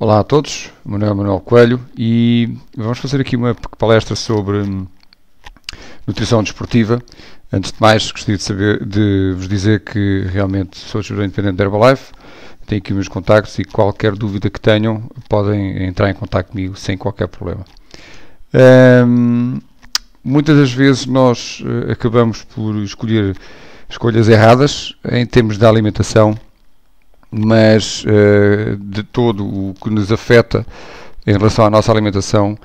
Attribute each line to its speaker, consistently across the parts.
Speaker 1: Olá a todos, o meu nome é Manuel Coelho e vamos fazer aqui uma palestra sobre nutrição desportiva. Antes de mais, gostaria de vos dizer que realmente sou gestor independente da Herbalife, tenho aqui os meus contactos e qualquer dúvida que tenham podem entrar em contacto comigo sem qualquer problema. Muitas das vezes nós acabamos por escolher escolhas erradas em termos de alimentação, mas de todo o que nos afeta em relação à nossa alimentação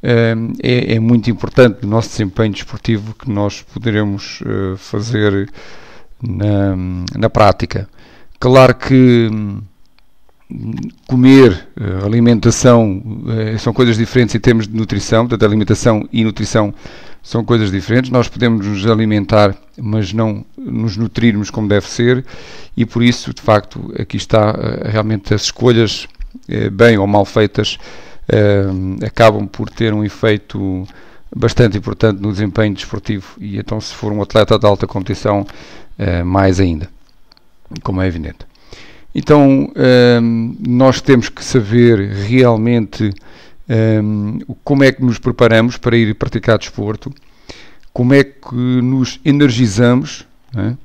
Speaker 1: é muito importante no nosso desempenho desportivo que nós poderemos fazer na prática. Claro que comer, alimentação, são coisas diferentes em termos de nutrição, portanto alimentação e nutrição são coisas diferentes. Nós podemos nos alimentar, mas não nos nutrirmos como deve ser, e por isso, de facto, aqui está realmente as escolhas, bem ou mal feitas, acabam por ter um efeito bastante importante no desempenho desportivo, e então se for um atleta de alta competição, mais ainda, como é evidente. Então, nós temos que saber realmente como é que nos preparamos para ir praticar desporto, como é que nos energizamos, né?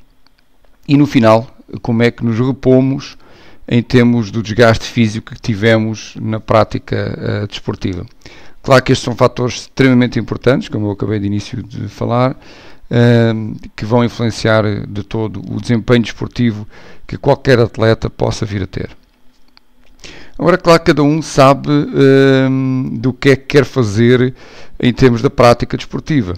Speaker 1: E no final, como é que nos repomos em termos do desgaste físico que tivemos na prática desportiva. Claro que estes são fatores extremamente importantes, como eu acabei de início de falar, que vão influenciar de todo o desempenho desportivo que qualquer atleta possa vir a ter. Agora, claro que cada um sabe do que é que quer fazer em termos da prática desportiva,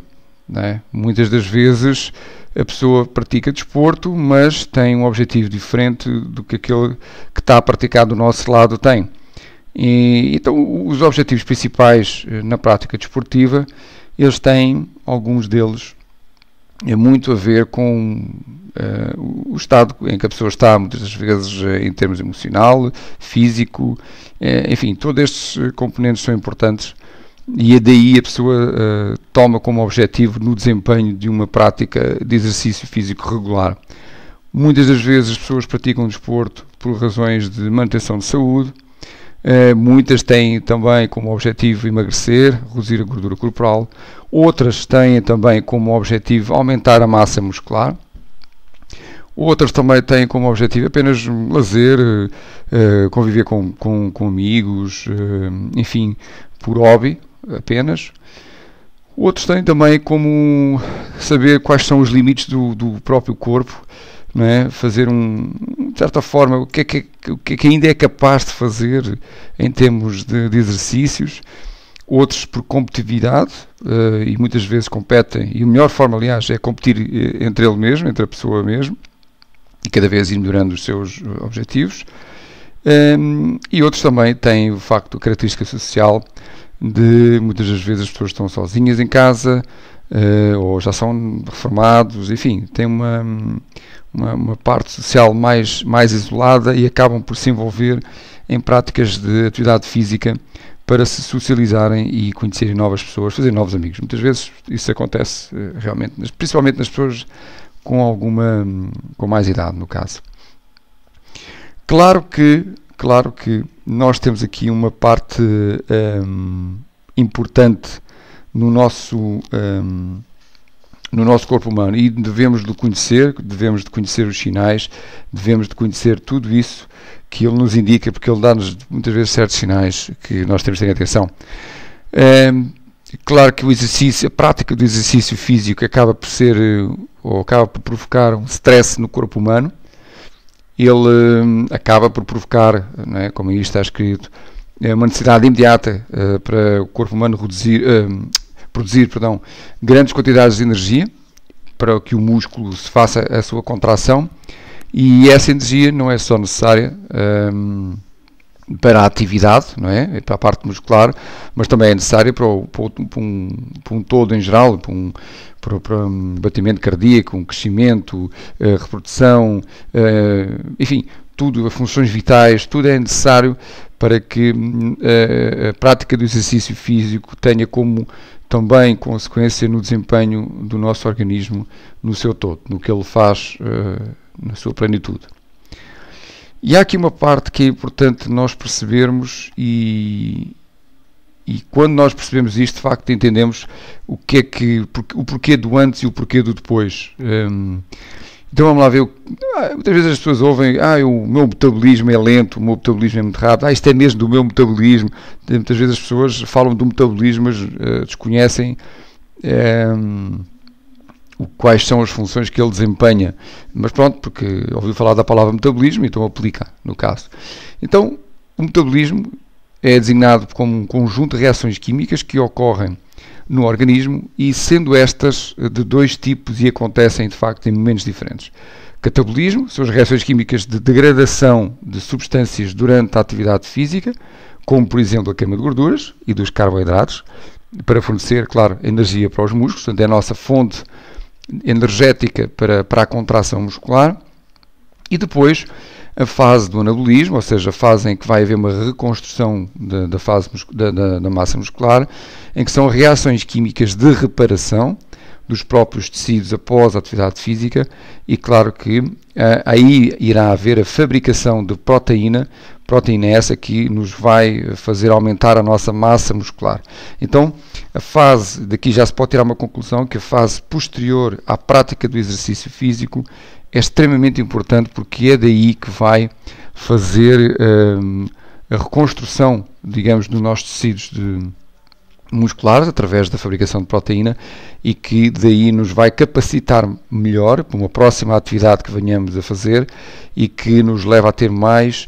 Speaker 1: não é? Muitas das vezes a pessoa pratica desporto, mas tem um objetivo diferente do que aquele que está a praticar do nosso lado tem. Então, os objetivos principais na prática desportiva, eles têm, alguns deles, muito a ver com o estado em que a pessoa está, muitas das vezes em termos emocional, físico, enfim, todos estes componentes são importantes e daí a pessoa toma como objetivo no desempenho de uma prática de exercício físico regular. Muitas das vezes as pessoas praticam desporto por razões de manutenção de saúde, muitas têm também como objetivo emagrecer, reduzir a gordura corporal, outras têm também como objetivo aumentar a massa muscular, outras também têm como objetivo apenas lazer, conviver com amigos, enfim, por hobby apenas. Outros têm também como saber quais são os limites do próprio corpo, não é? Fazer de certa forma, o que é que ainda é capaz de fazer em termos de exercícios. Outros por competitividade, e muitas vezes competem, e a melhor forma, aliás, é competir entre ele mesmo, entre a pessoa mesmo, e cada vez ir melhorando os seus objetivos. E outros também têm, de facto, a característica social de muitas das vezes as pessoas estão sozinhas em casa, ou já são reformados, enfim, têm uma parte social mais isolada e acabam por se envolver em práticas de atividade física para se socializarem e conhecerem novas pessoas, fazer novos amigos. Muitas vezes isso acontece realmente, principalmente nas pessoas com mais idade, no caso. Claro que nós temos aqui uma parte importante no nosso corpo humano e devemos de conhecer os sinais, devemos de conhecer tudo isso que ele nos indica, porque ele dá-nos muitas vezes certos sinais que nós temos de ter atenção. Claro que a prática do exercício físico acaba por provocar um stress no corpo humano. Ele acaba por provocar, não é, como aí está escrito, uma necessidade imediata para o corpo humano produzir grandes quantidades de energia para que o músculo se faça a sua contração, e essa energia não é só necessária para a atividade, não é? Para a parte muscular, mas também é necessária para um todo em geral, para um batimento cardíaco, um crescimento, reprodução, enfim, tudo, as funções vitais, tudo é necessário para que a prática do exercício físico tenha como também consequência no desempenho do nosso organismo no seu todo, no que ele faz na sua plenitude. E há aqui uma parte que é importante nós percebermos e quando nós percebemos isto, de facto, entendemos o porquê do antes e o porquê do depois. Então vamos lá ver. Muitas vezes as pessoas ouvem, o meu metabolismo é lento, o meu metabolismo é muito rápido, isto é mesmo do meu metabolismo. Muitas vezes as pessoas falam do metabolismo, mas desconhecem quais são as funções que ele desempenha. Mas pronto, porque ouviu falar da palavra metabolismo, então aplica, no caso. Então, o metabolismo é designado como um conjunto de reações químicas que ocorrem no organismo e sendo estas de dois tipos e acontecem de facto em momentos diferentes. Catabolismo são as reações químicas de degradação de substâncias durante a atividade física, como por exemplo a queima de gorduras e dos carboidratos, para fornecer, claro, energia para os músculos, portanto é a nossa fonte energética para a contração muscular. E depois a fase do anabolismo, ou seja, a fase em que vai haver uma reconstrução da massa muscular, em que são reações químicas de reparação dos próprios tecidos após a atividade física e claro que aí irá haver a fabricação de proteína essa que nos vai fazer aumentar a nossa massa muscular. Então, a fase, daqui já se pode tirar uma conclusão, que a fase posterior à prática do exercício físico é extremamente importante porque é daí que vai fazer a reconstrução, digamos, dos nossos tecidos musculares através da fabricação de proteína e que daí nos vai capacitar melhor para uma próxima atividade que venhamos a fazer e que nos leva a ter mais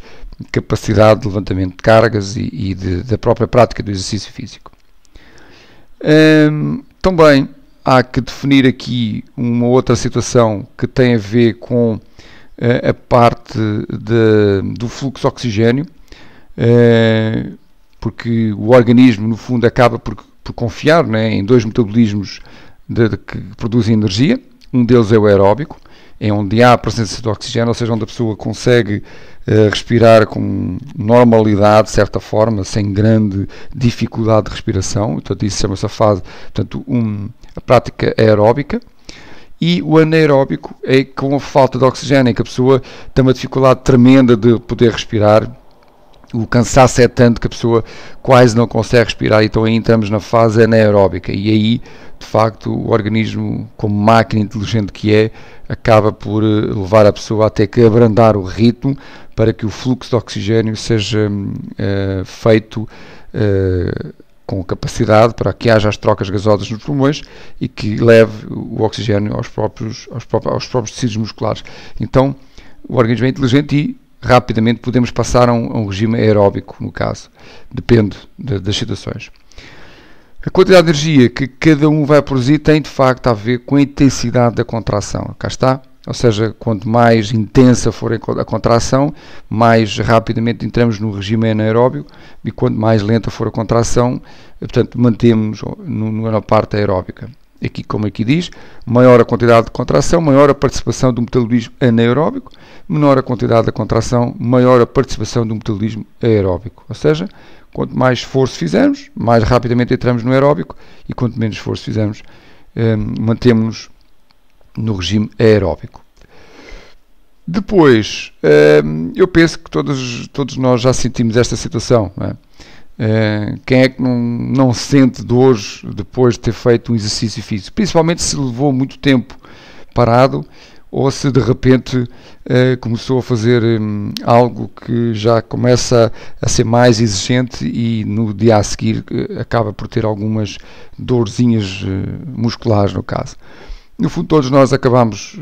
Speaker 1: capacidade de levantamento de cargas e da própria prática do exercício físico. Também há que definir aqui uma outra situação que tem a ver com a parte do fluxo de oxigênio, porque o organismo, no fundo, acaba por confiar, né, em dois metabolismos que produzem energia. Um deles é o aeróbico, é onde há a presença de oxigênio, ou seja, onde a pessoa consegue respirar com normalidade, de certa forma, sem grande dificuldade de respiração. Portanto, isso chama-se a fase, portanto, a prática aeróbica. E o anaeróbico é com a falta de oxigênio, em que a pessoa tem uma dificuldade tremenda de poder respirar. O cansaço é tanto que a pessoa quase não consegue respirar, então aí entramos na fase anaeróbica e aí, de facto, o organismo, como máquina inteligente que é, acaba por levar a pessoa a ter que abrandar o ritmo para que o fluxo de oxigênio seja feito com capacidade para que haja as trocas gasosas nos pulmões e que leve o oxigênio aos próprios tecidos musculares. Então, o organismo é inteligente e rapidamente podemos passar a um regime aeróbico, no caso. Depende das situações. A quantidade de energia que cada um vai produzir tem, de facto, a ver com a intensidade da contração. Cá está. Ou seja, quanto mais intensa for a contração, mais rapidamente entramos no regime anaeróbico e quanto mais lenta for a contração, portanto, mantemos-nos na parte aeróbica. Aqui, como aqui diz, maior a quantidade de contração, maior a participação do metabolismo anaeróbico, menor a quantidade da contração, maior a participação do metabolismo aeróbico. Ou seja, quanto mais esforço fizermos, mais rapidamente entramos no aeróbico e quanto menos esforço fizermos, mantemos-nos no regime aeróbico. Depois, eu penso que todos nós já sentimos esta situação, não é? Quem é que não sente dores depois de ter feito um exercício físico? Principalmente se levou muito tempo parado ou se de repente começou a fazer algo que já começa a ser mais exigente e no dia a seguir acaba por ter algumas dorzinhas musculares, no caso. No fundo, todos nós acabamos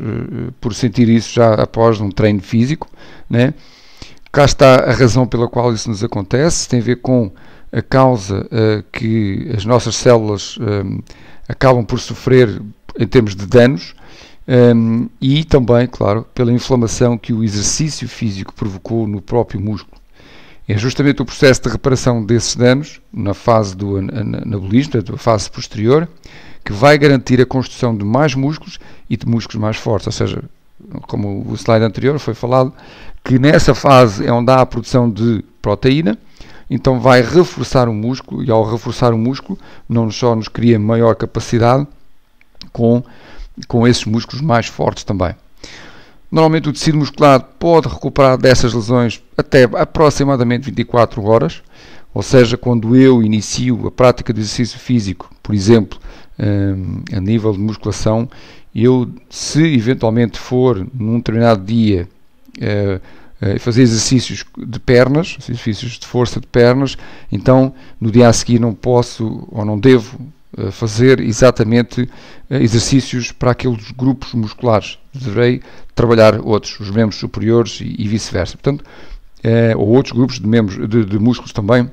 Speaker 1: por sentir isso já após um treino físico, né? Cá está a razão pela qual isso nos acontece, tem a ver com a causa que as nossas células acabam por sofrer em termos de danos e também, claro, pela inflamação que o exercício físico provocou no próprio músculo. É justamente o processo de reparação desses danos, na fase do anabolismo, a fase posterior, que vai garantir a construção de mais músculos e de músculos mais fortes, ou seja, como o slide anterior foi falado, que nessa fase é onde há a produção de proteína, então vai reforçar o músculo e ao reforçar o músculo não só nos cria maior capacidade com esses músculos mais fortes também. Normalmente o tecido muscular pode recuperar dessas lesões até aproximadamente 24 horas, ou seja, quando eu inicio a prática de exercício físico, por exemplo, a nível de musculação, se eventualmente for num determinado dia fazer exercícios de pernas, exercícios de força de pernas, então no dia a seguir não posso ou não devo fazer exatamente exercícios para aqueles grupos musculares. Deverei trabalhar outros, os membros superiores e vice-versa. Portanto, ou outros grupos de músculos também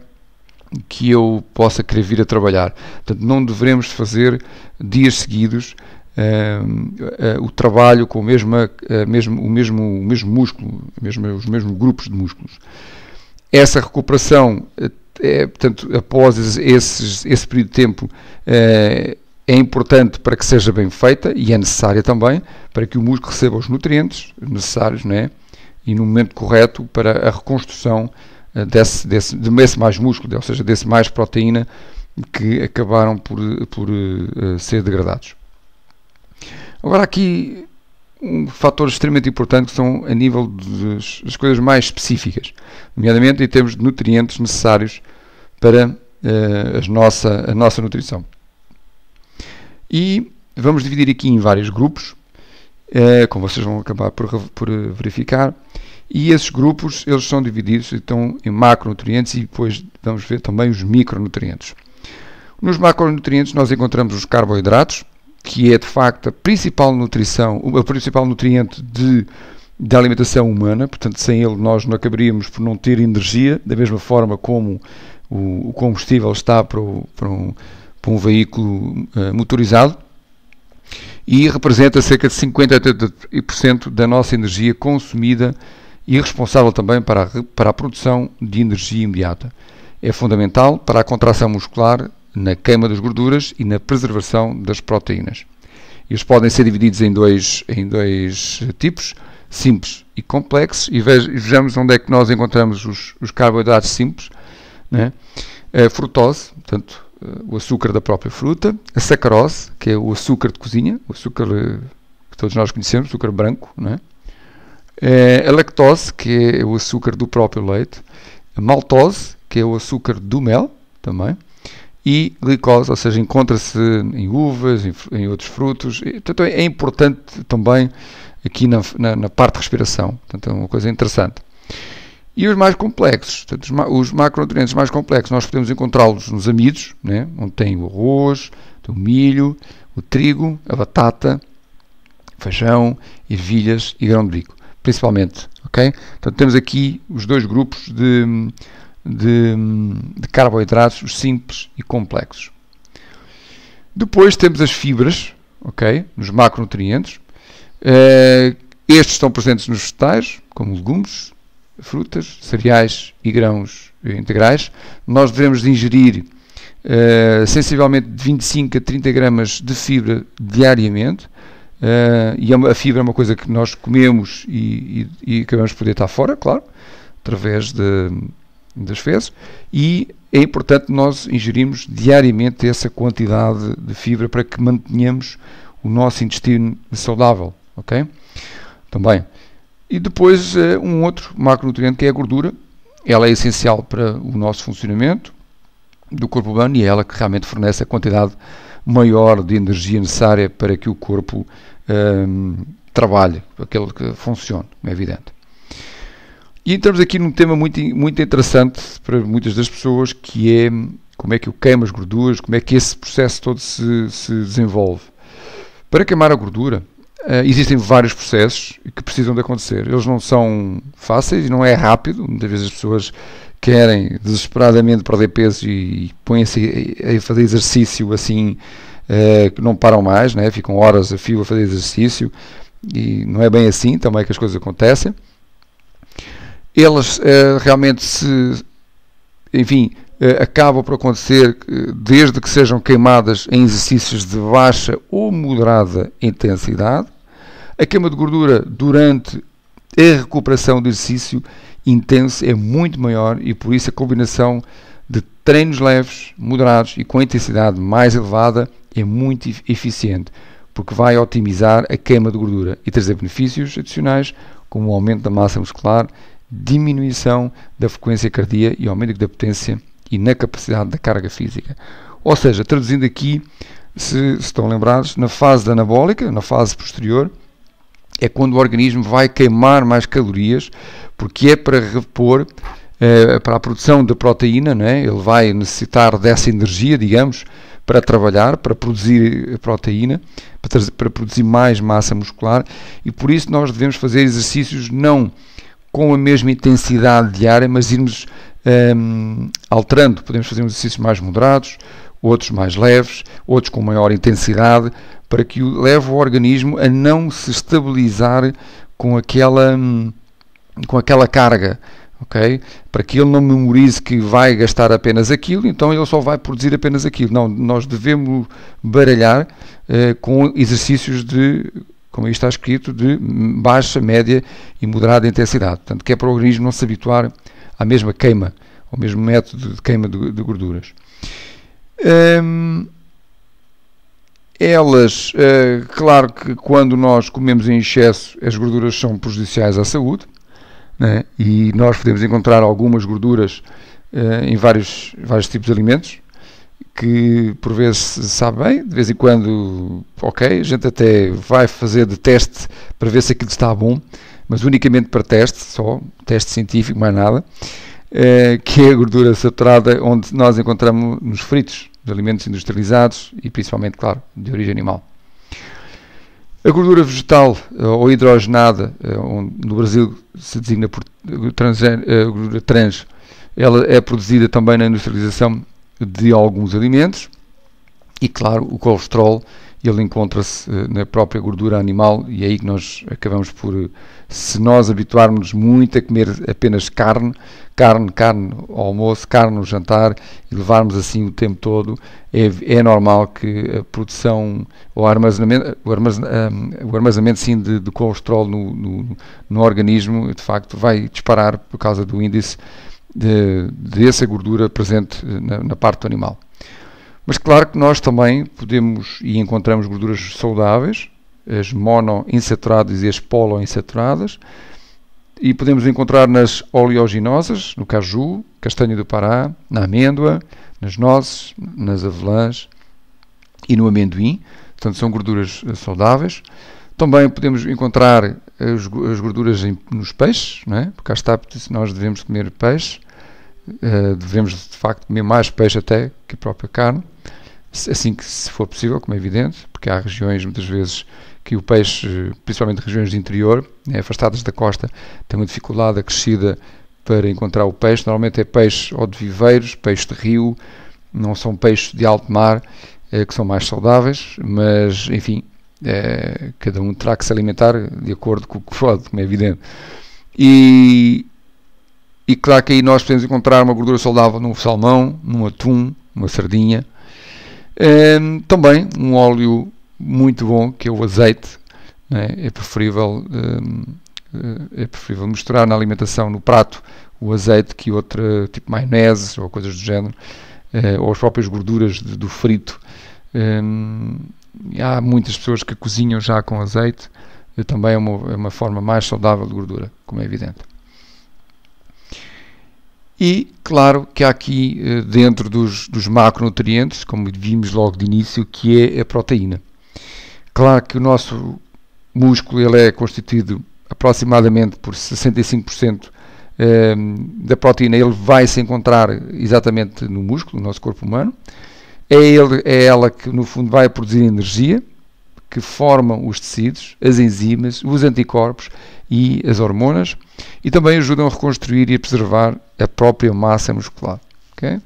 Speaker 1: que eu possa querer vir a trabalhar. Portanto, não devemos fazer dias seguidos o trabalho com o mesmo músculo, os mesmos grupos de músculos. Essa recuperação, portanto, após esse período de tempo, é importante para que seja bem feita e é necessária também para que o músculo receba os nutrientes necessários, não é? E no momento correto para a reconstrução desse mais músculo, ou seja, desse mais proteína que acabaram por ser degradados. Agora aqui um fator extremamente importante que são a nível das coisas mais específicas, nomeadamente em termos de nutrientes necessários para a nossa nutrição. E vamos dividir aqui em vários grupos, como vocês vão acabar por verificar, e esses grupos eles são divididos então, em macronutrientes e depois vamos ver também os micronutrientes. Nos macronutrientes nós encontramos os carboidratos, que é de facto a principal nutriente da alimentação humana, portanto sem ele nós não acabaríamos por não ter energia, da mesma forma como o combustível está para um veículo motorizado, e representa cerca de 50 a 80% da nossa energia consumida e responsável também para a produção de energia imediata. É fundamental para a contração muscular, na queima das gorduras e na preservação das proteínas. Eles podem ser divididos em dois tipos, simples e complexos, e vejamos onde é que nós encontramos os carboidratos simples, né? A frutose, portanto, o açúcar da própria fruta, a sacarose, que é o açúcar de cozinha, o açúcar que todos nós conhecemos, açúcar branco, né? A lactose, que é o açúcar do próprio leite, a maltose, que é o açúcar do mel, também, e glicose, ou seja, encontra-se em uvas, em outros frutos. Portanto, é importante também aqui na parte de respiração. Portanto, é uma coisa interessante. E os mais complexos, portanto, os macronutrientes mais complexos, nós podemos encontrá-los nos amidos, né, onde tem o arroz, o milho, o trigo, a batata, feijão, ervilhas e grão de bico, principalmente. Okay? Portanto, temos aqui os dois grupos de carboidratos, os simples e complexos. Depois temos as fibras, okay, nos macronutrientes. Estes estão presentes nos vegetais, como legumes, frutas, cereais e grãos integrais. Nós devemos ingerir sensivelmente de 25 a 30 gramas de fibra diariamente. E a fibra é uma coisa que nós comemos e acabamos por deitar fora, claro, através das fezes, e é importante nós ingerirmos diariamente essa quantidade de fibra para que mantenhamos o nosso intestino saudável, ok? Também. E depois um outro macronutriente que é a gordura. Ela é essencial para o nosso funcionamento do corpo humano e é ela que realmente fornece a quantidade maior de energia necessária para que o corpo trabalhe, para que ele funcione, é evidente. E entramos aqui num tema muito interessante para muitas das pessoas, que é como é que eu queimo as gorduras, como é que esse processo todo se desenvolve. Para queimar a gordura, existem vários processos que precisam de acontecer. Eles não são fáceis e não é rápido. Muitas vezes as pessoas querem desesperadamente perder peso e põem-se a fazer exercício assim, que não param mais, né? Ficam horas a fio a fazer exercício, e não é bem assim também que as coisas acontecem. Elas realmente acabam por acontecer desde que sejam queimadas em exercícios de baixa ou moderada intensidade. A queima de gordura durante a recuperação do exercício intenso é muito maior e por isso a combinação de treinos leves, moderados e com intensidade mais elevada é muito eficiente. porque vai otimizar a queima de gordura e trazer benefícios adicionais, como o aumento da massa muscular, diminuição da frequência cardíaca e aumento da potência e na capacidade da carga física. Ou seja, traduzindo aqui, se estão lembrados, na fase anabólica, na fase posterior, é quando o organismo vai queimar mais calorias, porque é para repor, para a produção da proteína, não é? Ele vai necessitar dessa energia, digamos, para trabalhar, para produzir a proteína, para produzir mais massa muscular, e por isso nós devemos fazer exercícios não com a mesma intensidade diária, mas irmos alterando. Podemos fazer exercícios mais moderados, outros mais leves, outros com maior intensidade, para que leve o organismo a não se estabilizar com aquela carga, ok? Para que ele não memorize que vai gastar apenas aquilo, então ele só vai produzir apenas aquilo. Não, nós devemos baralhar com exercícios de, como aí está escrito, de baixa, média e moderada intensidade. Portanto, que é para o organismo não se habituar à mesma queima, ao mesmo método de queima de gorduras. Claro que quando nós comemos em excesso, as gorduras são prejudiciais à saúde, né? E nós podemos encontrar algumas gorduras em vários tipos de alimentos, que por vezes se sabe bem, de vez em quando, ok, a gente até vai fazer de teste para ver se aquilo está bom, mas unicamente para teste, só teste científico, mais nada, que é a gordura saturada, onde nós encontramos nos fritos, de alimentos industrializados e principalmente, claro, de origem animal. A gordura vegetal ou hidrogenada, onde no Brasil se designa por gordura trans, ela é produzida também na industrialização de alguns alimentos e, claro, o colesterol, ele encontra-se na própria gordura animal, e é aí que nós acabamos por, se nós habituarmos muito a comer apenas carne ao almoço, carne no jantar, e levarmos assim o tempo todo, é normal que a produção ou o armazenamento sim, de colesterol no organismo, de facto, vai disparar por causa do índice dessa gordura presente na parte do animal. Mas claro que nós também podemos e encontramos gorduras saudáveis, as monoinsaturadas e as poliinsaturadas, e podemos encontrar nas oleaginosas, no caju, castanha do Pará, na amêndoa, nas nozes, nas avelãs e no amendoim. Portanto, são gorduras saudáveis. Também podemos encontrar as gorduras nos peixes, não é? Porque cá está, se nós devemos comer peixe, devemos de facto comer mais peixe até que a própria carne, assim que se for possível, como é evidente, porque há regiões muitas vezes que o peixe, principalmente regiões de interior, afastadas da costa, tem uma dificuldade acrescida para encontrar o peixe. Normalmente é peixe ou de viveiros, peixe de rio, não são peixes de alto mar, que são mais saudáveis, mas enfim, cada um terá que se alimentar de acordo com o que pode, como é evidente. E claro que aí nós podemos encontrar uma gordura saudável no salmão, no atum, numa sardinha. Também um óleo muito bom, que é o azeite, né? É preferível misturar na alimentação, no prato, o azeite que outro, tipo maionese ou coisas do género, ou as próprias gorduras do frito. Há muitas pessoas que cozinham já com azeite, também é uma forma mais saudável de gordura, como é evidente. E, claro, que há aqui dentro dos macronutrientes, como vimos logo de início, que é a proteína. Claro que o nosso músculo ele é constituído aproximadamente por 65% da proteína, ele vai se encontrar exatamente no músculo, no nosso corpo humano. É ela que, no fundo, vai produzir energia, que formam os tecidos, as enzimas, os anticorpos e as hormonas, e também ajudam a reconstruir e a preservar a própria massa muscular. Okay?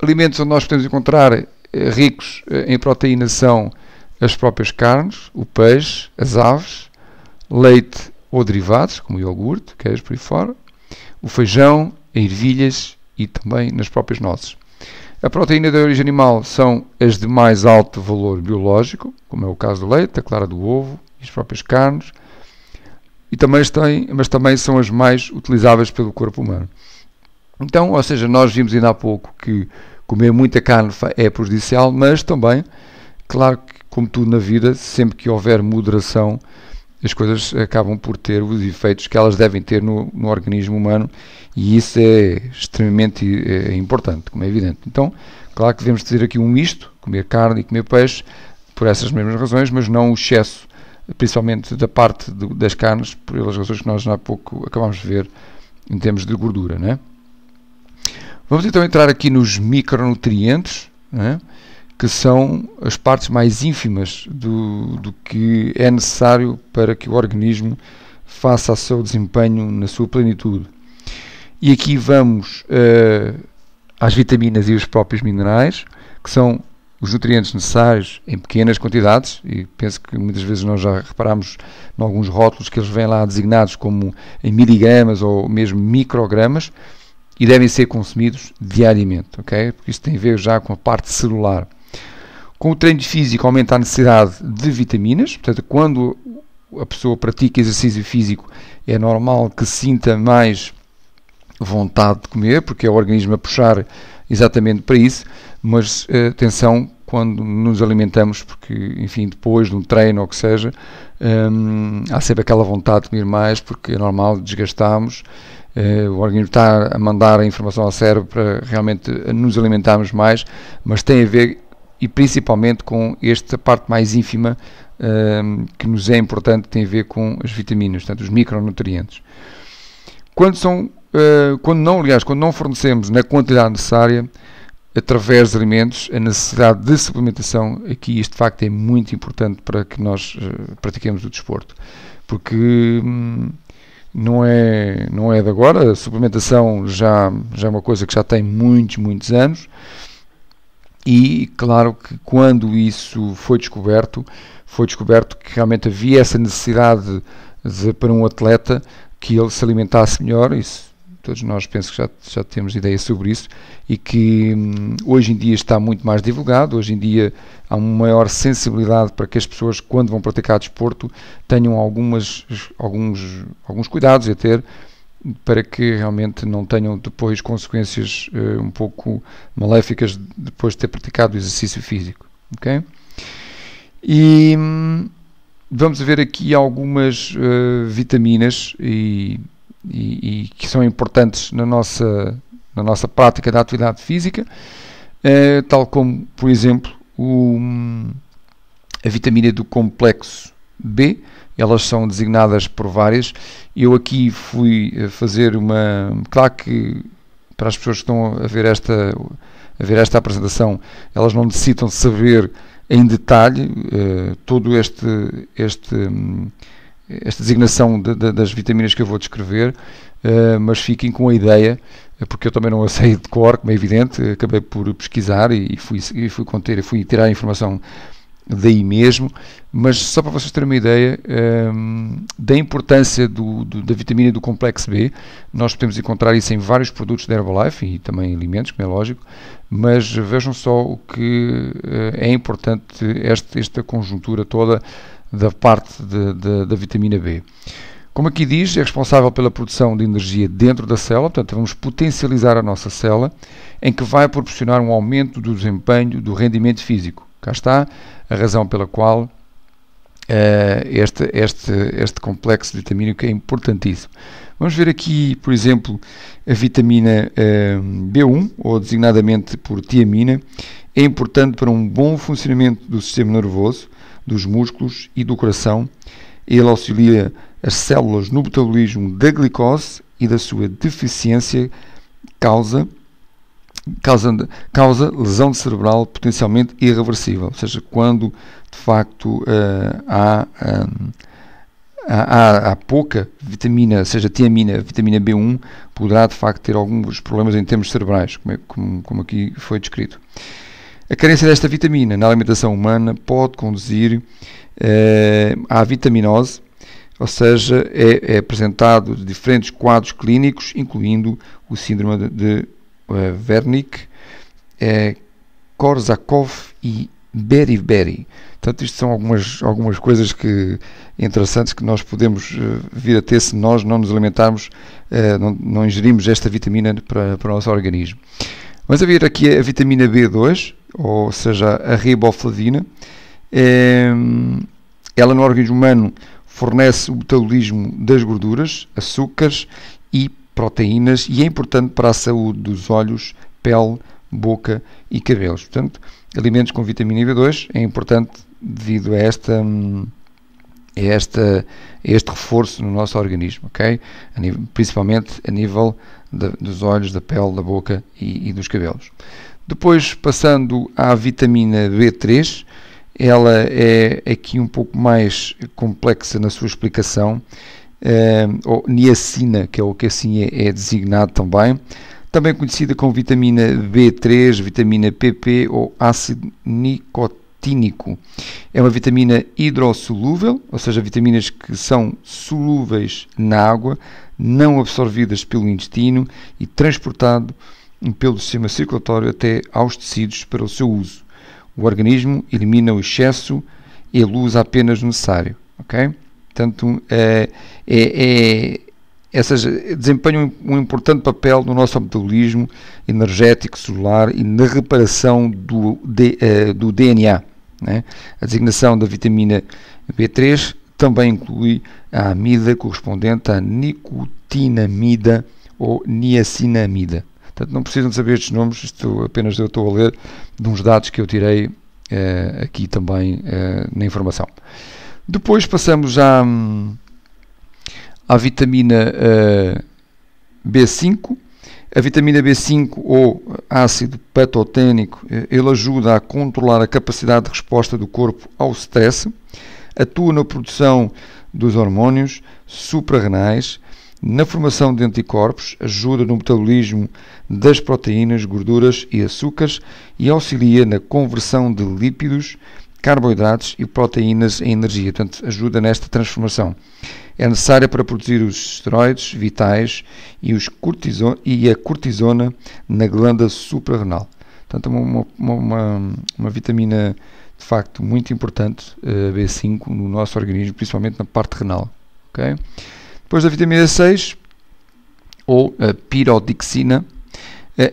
Speaker 1: Alimentos onde nós podemos encontrar ricos em proteína são as próprias carnes, o peixe, as aves, leite ou derivados, como o iogurte, queijo por aí fora, o feijão, ervilhas e também nas próprias nozes. A proteína de origem animal são as de mais alto valor biológico, como é o caso do leite, a clara do ovo e as próprias carnes, mas também são as mais utilizáveis pelo corpo humano. Então, ou seja, nós vimos ainda há pouco que comer muita carne é prejudicial, mas também, claro que como tudo na vida, sempre que houver moderação, as coisas acabam por ter os efeitos que elas devem ter no organismo humano, e isso é extremamente importante, como é evidente. Então, claro que devemos ter aqui um misto, comer carne e comer peixe, por essas mesmas razões, mas não o excesso, principalmente da parte das carnes, pelas razões que nós há pouco acabámos de ver em termos de gordura, não é? Vamos então entrar aqui nos micronutrientes, não é? Que são as partes mais ínfimas do que é necessário para que o organismo faça o seu desempenho na sua plenitude. E aqui vamos às vitaminas e os próprios minerais, que são os nutrientes necessários em pequenas quantidades, e penso que muitas vezes nós já reparamos em alguns rótulos que eles vêm lá designados como em miligramas ou mesmo microgramas, e devem ser consumidos diariamente, ok? Porque isto tem a ver já com a parte celular. Com o treino físico aumenta a necessidade de vitaminas, portanto, quando a pessoa pratica exercício físico, é normal que sinta mais vontade de comer, porque é o organismo a puxar exatamente para isso, mas atenção quando nos alimentamos, porque, enfim, depois de um treino ou o que seja, há sempre aquela vontade de comer mais, porque é normal, desgastamos, o organismo está a mandar a informação ao cérebro para realmente nos alimentarmos mais, mas tem a ver, e principalmente com esta parte mais ínfima, que nos é importante, tem a ver com as vitaminas, portanto, os micronutrientes. Quando não fornecemos na quantidade necessária, através de alimentos, a necessidade de suplementação, aqui isto de facto é muito importante para que nós pratiquemos o desporto, porque não é de agora, a suplementação já é uma coisa que já tem muitos anos, e claro que quando isso foi descoberto que realmente havia essa necessidade para um atleta que ele se alimentasse melhor. Isso todos nós penso que já temos ideia sobre isso, e que hoje em dia está muito mais divulgado. Hoje em dia há uma maior sensibilidade para que as pessoas, quando vão praticar desporto, tenham alguns cuidados a ter, para que realmente não tenham depois consequências um pouco maléficas depois de ter praticado o exercício físico. Okay? E vamos ver aqui algumas vitaminas e que são importantes na nossa prática da atividade física, tal como, por exemplo, a vitamina do complexo B. Elas são designadas por várias. Eu aqui fui fazer claro que para as pessoas que estão a ver esta apresentação, elas não necessitam saber em detalhe todo esta designação das vitaminas que eu vou descrever, mas fiquem com a ideia, porque eu também não a sei de cor, como é evidente. Acabei por pesquisar e fui tirar a informação daí mesmo, mas só para vocês terem uma ideia da importância da vitamina do complexo B. Nós podemos encontrar isso em vários produtos da Herbalife e também em alimentos, como é lógico, mas vejam só o que é importante esta conjuntura toda da parte da vitamina B. Como aqui diz, é responsável pela produção de energia dentro da célula, portanto vamos potencializar a nossa célula, em que vai proporcionar um aumento do desempenho, do rendimento físico. Cá está a razão pela qual este complexo vitamínico é importantíssimo. Vamos ver aqui, por exemplo, a vitamina B1, ou designadamente por tiamina. É importante para um bom funcionamento do sistema nervoso, dos músculos e do coração. Ele auxilia as células no metabolismo da glicose, e da sua deficiência causa lesão cerebral potencialmente irreversível. Ou seja, quando de facto há pouca vitamina, seja tiamina, vitamina B1, poderá de facto ter alguns problemas em termos cerebrais, como aqui foi descrito. A carência desta vitamina na alimentação humana pode conduzir à vitaminose, ou seja, é apresentado diferentes quadros clínicos, incluindo o síndrome de Wernicke, Korsakoff e Beriberi. Portanto, isto são algumas coisas interessantes que nós podemos vir a ter se nós não nos alimentarmos, não ingerimos esta vitamina para o nosso organismo. Vamos ver aqui a vitamina B2, ou seja, a riboflavina. Ela no organismo humano fornece o metabolismo das gorduras, açúcares e proteínas e é importante para a saúde dos olhos, pele, boca e cabelos. Portanto, alimentos com vitamina B2 é importante devido a este reforço no nosso organismo, ok? Principalmente a nível dos olhos, da pele, da boca e dos cabelos. Depois, passando à vitamina B3, ela é aqui um pouco mais complexa na sua explicação, ou niacina, que é o que assim é designado também conhecida como vitamina B3, vitamina PP ou ácido nicotínico. É uma vitamina hidrossolúvel, ou seja, vitaminas que são solúveis na água, não absorvidas pelo intestino e transportado pelo sistema circulatório até aos tecidos para o seu uso. O organismo elimina o excesso e ele usa apenas o necessário. Ok? Portanto, essas desempenham um importante papel no nosso metabolismo energético celular e na reparação do DNA. Né? A designação da vitamina B3 também inclui a amida correspondente à nicotinamida ou niacinamida. Portanto, não precisam de saber estes nomes, isto apenas eu estou a ler de uns dados que eu tirei aqui também na informação. Depois passamos à vitamina B5. A vitamina B5 ou ácido patoténico, ele ajuda a controlar a capacidade de resposta do corpo ao stress, atua na produção dos hormônios suprarrenais, na formação de anticorpos, ajuda no metabolismo das proteínas, gorduras e açúcares e auxilia na conversão de lípidos, carboidratos e proteínas em energia. Portanto, ajuda nesta transformação. É necessária para produzir os esteroides vitais e a cortisona na glândula suprarrenal. Portanto, uma vitamina, de facto, muito importante, B5, no nosso organismo, principalmente na parte renal. Okay? Depois da vitamina 6, ou a pirodixina,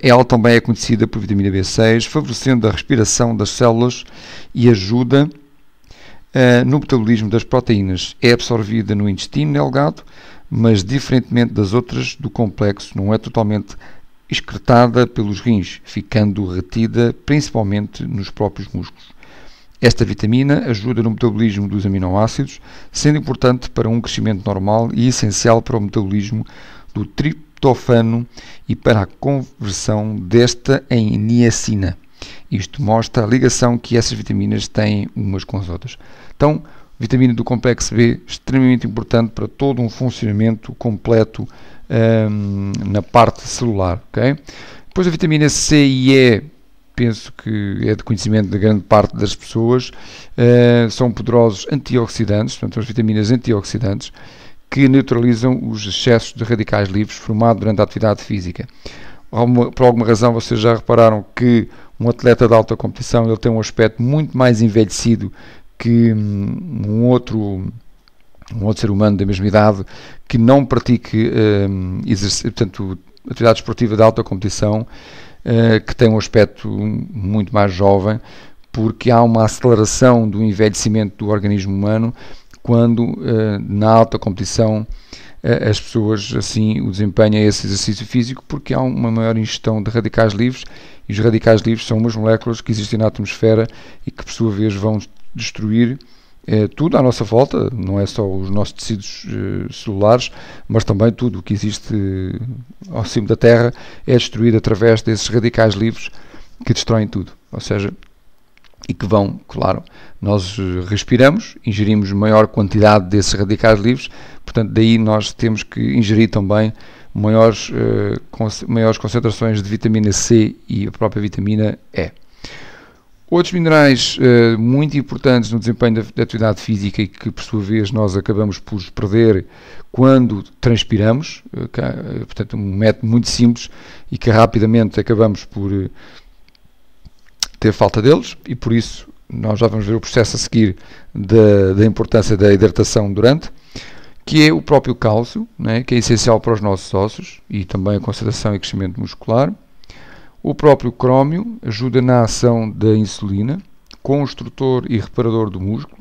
Speaker 1: ela também é conhecida por vitamina B6, favorecendo a respiração das células e ajuda no metabolismo das proteínas. É absorvida no intestino delgado, mas diferentemente das outras do complexo, não é totalmente excretada pelos rins, ficando retida principalmente nos próprios músculos. Esta vitamina ajuda no metabolismo dos aminoácidos, sendo importante para um crescimento normal e essencial para o metabolismo do triptofano e para a conversão desta em niacina. Isto mostra a ligação que essas vitaminas têm umas com as outras. Então, vitamina do complexo B, extremamente importante para todo um funcionamento completo na parte celular. Okay? Depois a vitamina C e E, penso que é de conhecimento da grande parte das pessoas, são poderosos antioxidantes, portanto, as vitaminas antioxidantes, que neutralizam os excessos de radicais livres formados durante a atividade física. Por alguma razão, vocês já repararam que um atleta de alta competição ele tem um aspecto muito mais envelhecido que um outro ser humano da mesma idade que não pratique portanto, atividade esportiva de alta competição, que tem um aspecto muito mais jovem, porque há uma aceleração do envelhecimento do organismo humano quando na alta competição as pessoas assim o desempenham esse exercício físico, porque há uma maior ingestão de radicais livres, e os radicais livres são umas moléculas que existem na atmosfera e que por sua vez vão destruir tudo à nossa volta, não é só os nossos tecidos celulares, mas também tudo o que existe ao cimo da Terra é destruído através desses radicais livres que destroem tudo, ou seja, e que vão, claro, nós respiramos, ingerimos maior quantidade desses radicais livres, portanto daí nós temos que ingerir também maiores concentrações de vitamina C e a própria vitamina E. Outros minerais muito importantes no desempenho da atividade física e que por sua vez nós acabamos por perder quando transpiramos, portanto um método muito simples e que rapidamente acabamos por ter falta deles, e por isso nós já vamos ver o processo a seguir da importância da hidratação durante, que é o próprio cálcio, né, que é essencial para os nossos ossos e também a concentração e crescimento muscular. O próprio crómio ajuda na ação da insulina, construtor e reparador do músculo.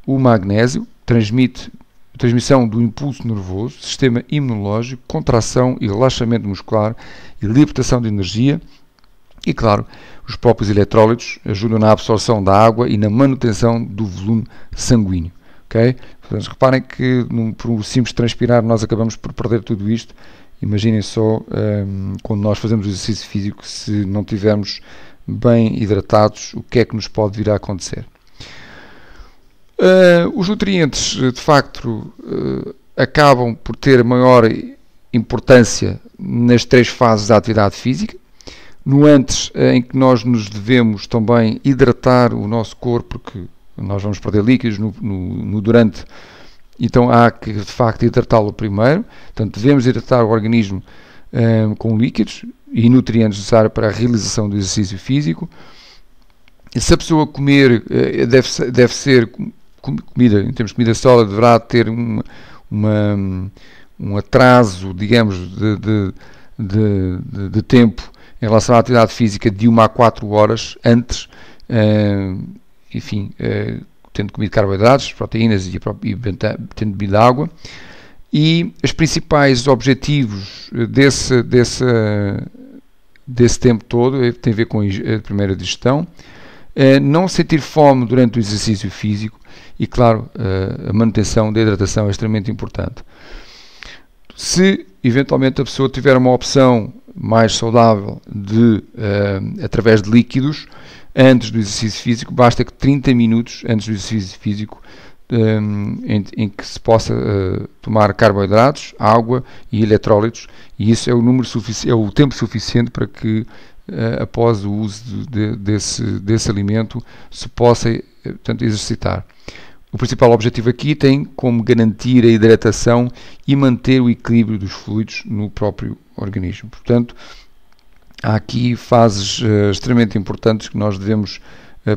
Speaker 1: O magnésio transmissão do impulso nervoso, sistema imunológico, contração e relaxamento muscular e libertação de energia. E, claro, os próprios eletrólitos ajudam na absorção da água e na manutenção do volume sanguíneo. Okay? Portanto, reparem que por um simples transpirar nós acabamos por perder tudo isto. Imaginem só quando nós fazemos o exercício físico, se não estivermos bem hidratados, o que é que nos pode vir a acontecer. Os nutrientes, de facto, acabam por ter maior importância nas 3 fases da atividade física. No antes, em que nós nos devemos também hidratar o nosso corpo, porque nós vamos perder líquidos no durante, então há que, de facto, hidratá-lo primeiro. Portanto, devemos hidratar o organismo com líquidos e nutrientes necessários para a realização do exercício físico. E se a pessoa comer, deve ser comida, em termos de comida sólida, deverá ter um atraso, digamos, de tempo em relação à atividade física de 1 a 4 horas antes, tendo comido carboidratos, proteínas e tendo bebido água. E os principais objetivos desse tempo todo tem a ver com a primeira digestão, não sentir fome durante o exercício físico e, claro, a manutenção da hidratação é extremamente importante. Se eventualmente a pessoa tiver uma opção mais saudável através de líquidos antes do exercício físico, basta que 30 minutos antes do exercício físico em que se possa tomar carboidratos, água e eletrólitos, e isso é o tempo suficiente para que após o uso desse alimento se possa, portanto, exercitar. O principal objetivo aqui tem como garantir a hidratação e manter o equilíbrio dos fluidos no próprio organismo. Portanto, há aqui fases extremamente importantes que nós devemos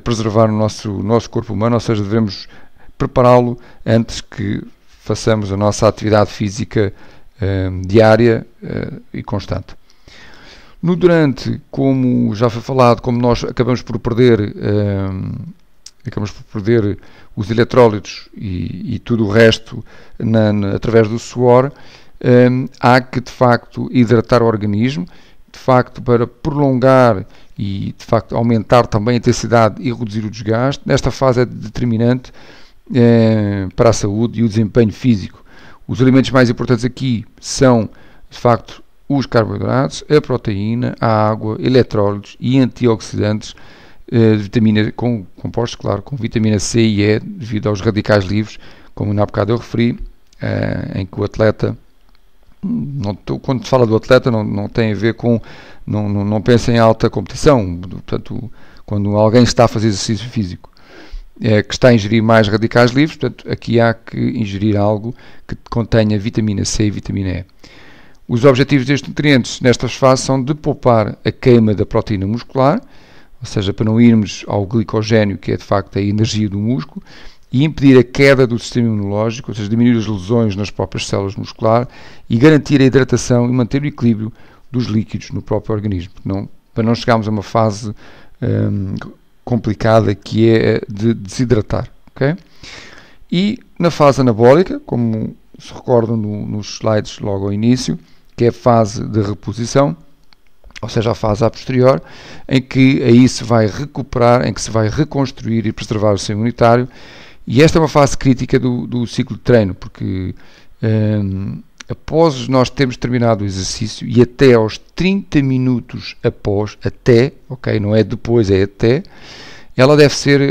Speaker 1: preservar no nosso corpo humano, ou seja, devemos prepará-lo antes que façamos a nossa atividade física diária e constante. No durante, como já foi falado, como nós acabamos por perder os eletrólitos e tudo o resto através do suor, há que, de facto, hidratar o organismo, de facto, para prolongar e, de facto, aumentar também a intensidade e reduzir o desgaste. Nesta fase é determinante para a saúde e o desempenho físico. Os alimentos mais importantes aqui são, de facto, os carboidratos, a proteína, a água, eletrólitos e antioxidantes, compostos, claro, com vitamina C e E, devido aos radicais livres, como há bocado eu referi, em que o atleta, quando se fala do atleta, não tem a ver com, não pensa em alta competição, portanto, quando alguém está a fazer exercício físico, que está a ingerir mais radicais livres, portanto, aqui há que ingerir algo que contenha vitamina C e vitamina E. Os objetivos destes nutrientes nestas fases são de poupar a queima da proteína muscular, ou seja, para não irmos ao glicogénio, que é de facto a energia do músculo, e impedir a queda do sistema imunológico, ou seja, diminuir as lesões nas próprias células musculares e garantir a hidratação e manter o equilíbrio dos líquidos no próprio organismo, para não chegarmos a uma fase complicada que é de desidratar. Okay? E na fase anabólica, como se recordam nos slides logo ao início, que é a fase de reposição, ou seja, a fase a posterior, em que aí se vai recuperar, em que se vai reconstruir e preservar o sistema imunitário. E esta é uma fase crítica do ciclo de treino, porque após nós termos terminado o exercício e até aos 30 minutos após, ok, não é depois, é até, ela deve ser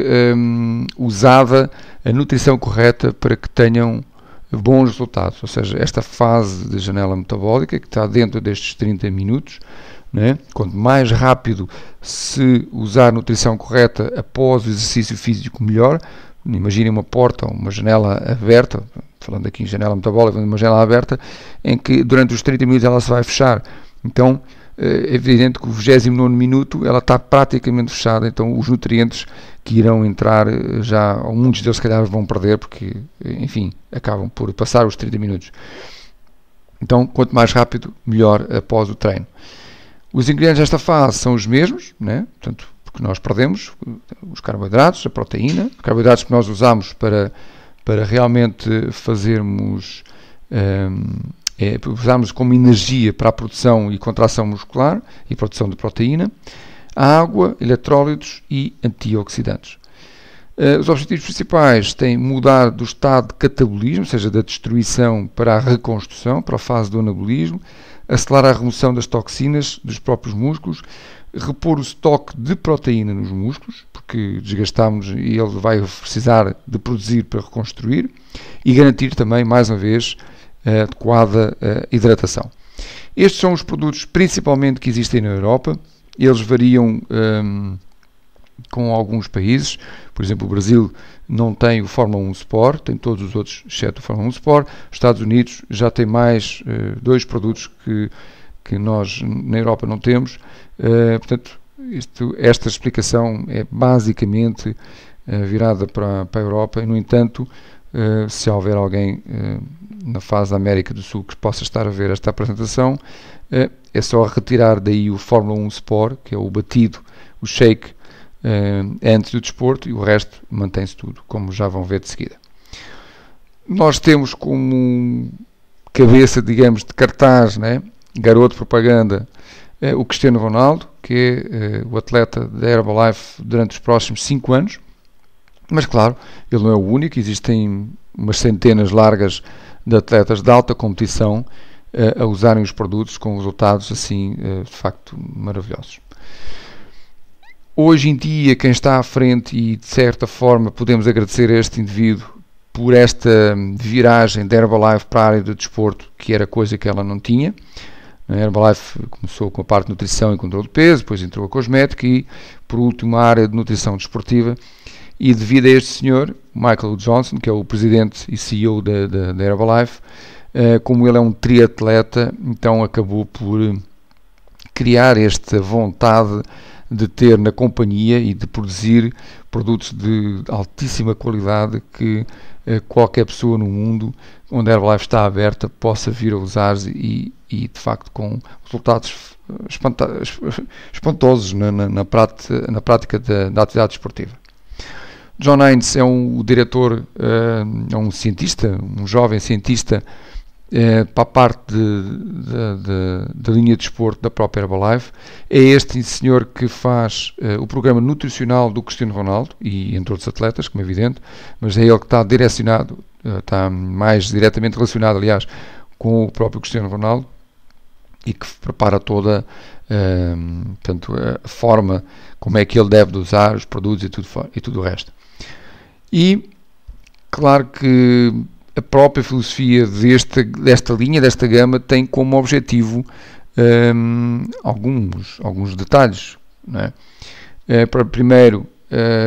Speaker 1: usada a nutrição correta para que tenham bons resultados. Ou seja, esta fase de janela metabólica, que está dentro destes 30 minutos, né? Quanto mais rápido se usar a nutrição correta após o exercício físico, melhor. Imaginem uma porta ou uma janela aberta, falando aqui em janela metabólica, uma janela aberta, em que durante os 30 minutos ela se vai fechar. Então, é evidente que o 29º minuto ela está praticamente fechada, então os nutrientes que irão entrar, já muitos deles se calhar vão perder, porque, enfim, acabam por passar os 30 minutos. Então, quanto mais rápido, melhor após o treino. Os ingredientes desta fase são os mesmos, né? Portanto, porque nós perdemos os carboidratos, a proteína, carboidratos que nós usamos para realmente fazermos, usarmos como energia para a produção e contração muscular e produção de proteína, a água, eletrólitos e antioxidantes. Os objetivos principais têm mudar do estado de catabolismo, ou seja, da destruição para a reconstrução, para a fase do anabolismo, acelerar a remoção das toxinas dos próprios músculos, repor o estoque de proteína nos músculos, porque desgastamos e ele vai precisar de produzir para reconstruir, e garantir também, mais uma vez, a adequada hidratação. Estes são os produtos principalmente que existem na Europa. Eles variam com alguns países. Por exemplo, o Brasil não tem o Fórmula 1 Sport, tem todos os outros, exceto o Fórmula 1 Sport. Os Estados Unidos já tem mais 2 produtos que nós na Europa não temos. Portanto, esta explicação é basicamente virada para a Europa. E, no entanto, se houver alguém na fase da América do Sul que possa estar a ver esta apresentação, é só retirar daí o Fórmula 1 Sport, que é o batido, o shake, antes do desporto, e o resto mantém-se tudo, como já vão ver de seguida. Nós temos como cabeça, digamos, de cartaz, né, garoto propaganda, o Cristiano Ronaldo, que é o atleta da Herbalife durante os próximos 5 anos. Mas, claro, ele não é o único, existem umas centenas largas de atletas de alta competição a usarem os produtos com resultados assim, de facto, maravilhosos. Hoje em dia, quem está à frente, e de certa forma podemos agradecer a este indivíduo por esta viragem da Herbalife para a área do desporto, que era coisa que ela não tinha. A Herbalife começou com a parte de nutrição e controle de peso, depois entrou a cosmética e, por último, a área de nutrição desportiva. E devido a este senhor, Michael Johnson, que é o presidente e CEO da Herbalife, como ele é um triatleta, então acabou por criar esta vontade de ter na companhia e de produzir produtos de altíssima qualidade que qualquer pessoa no mundo onde a Herbalife está aberta possa vir a usar e de facto com resultados espantosos na prática da atividade esportiva. John Hines é o diretor, é um cientista, um jovem cientista para a parte da linha de desporto da própria Herbalife. É este senhor que faz o programa nutricional do Cristiano Ronaldo e entre outros atletas, como é evidente, mas é ele que está direcionado, está mais diretamente relacionado, aliás, com o próprio Cristiano Ronaldo e que prepara toda portanto, a forma como é que ele deve usar os produtos e tudo o resto. E, claro que a própria filosofia desta linha, desta gama, tem como objetivo alguns detalhes. Não é? Primeiro,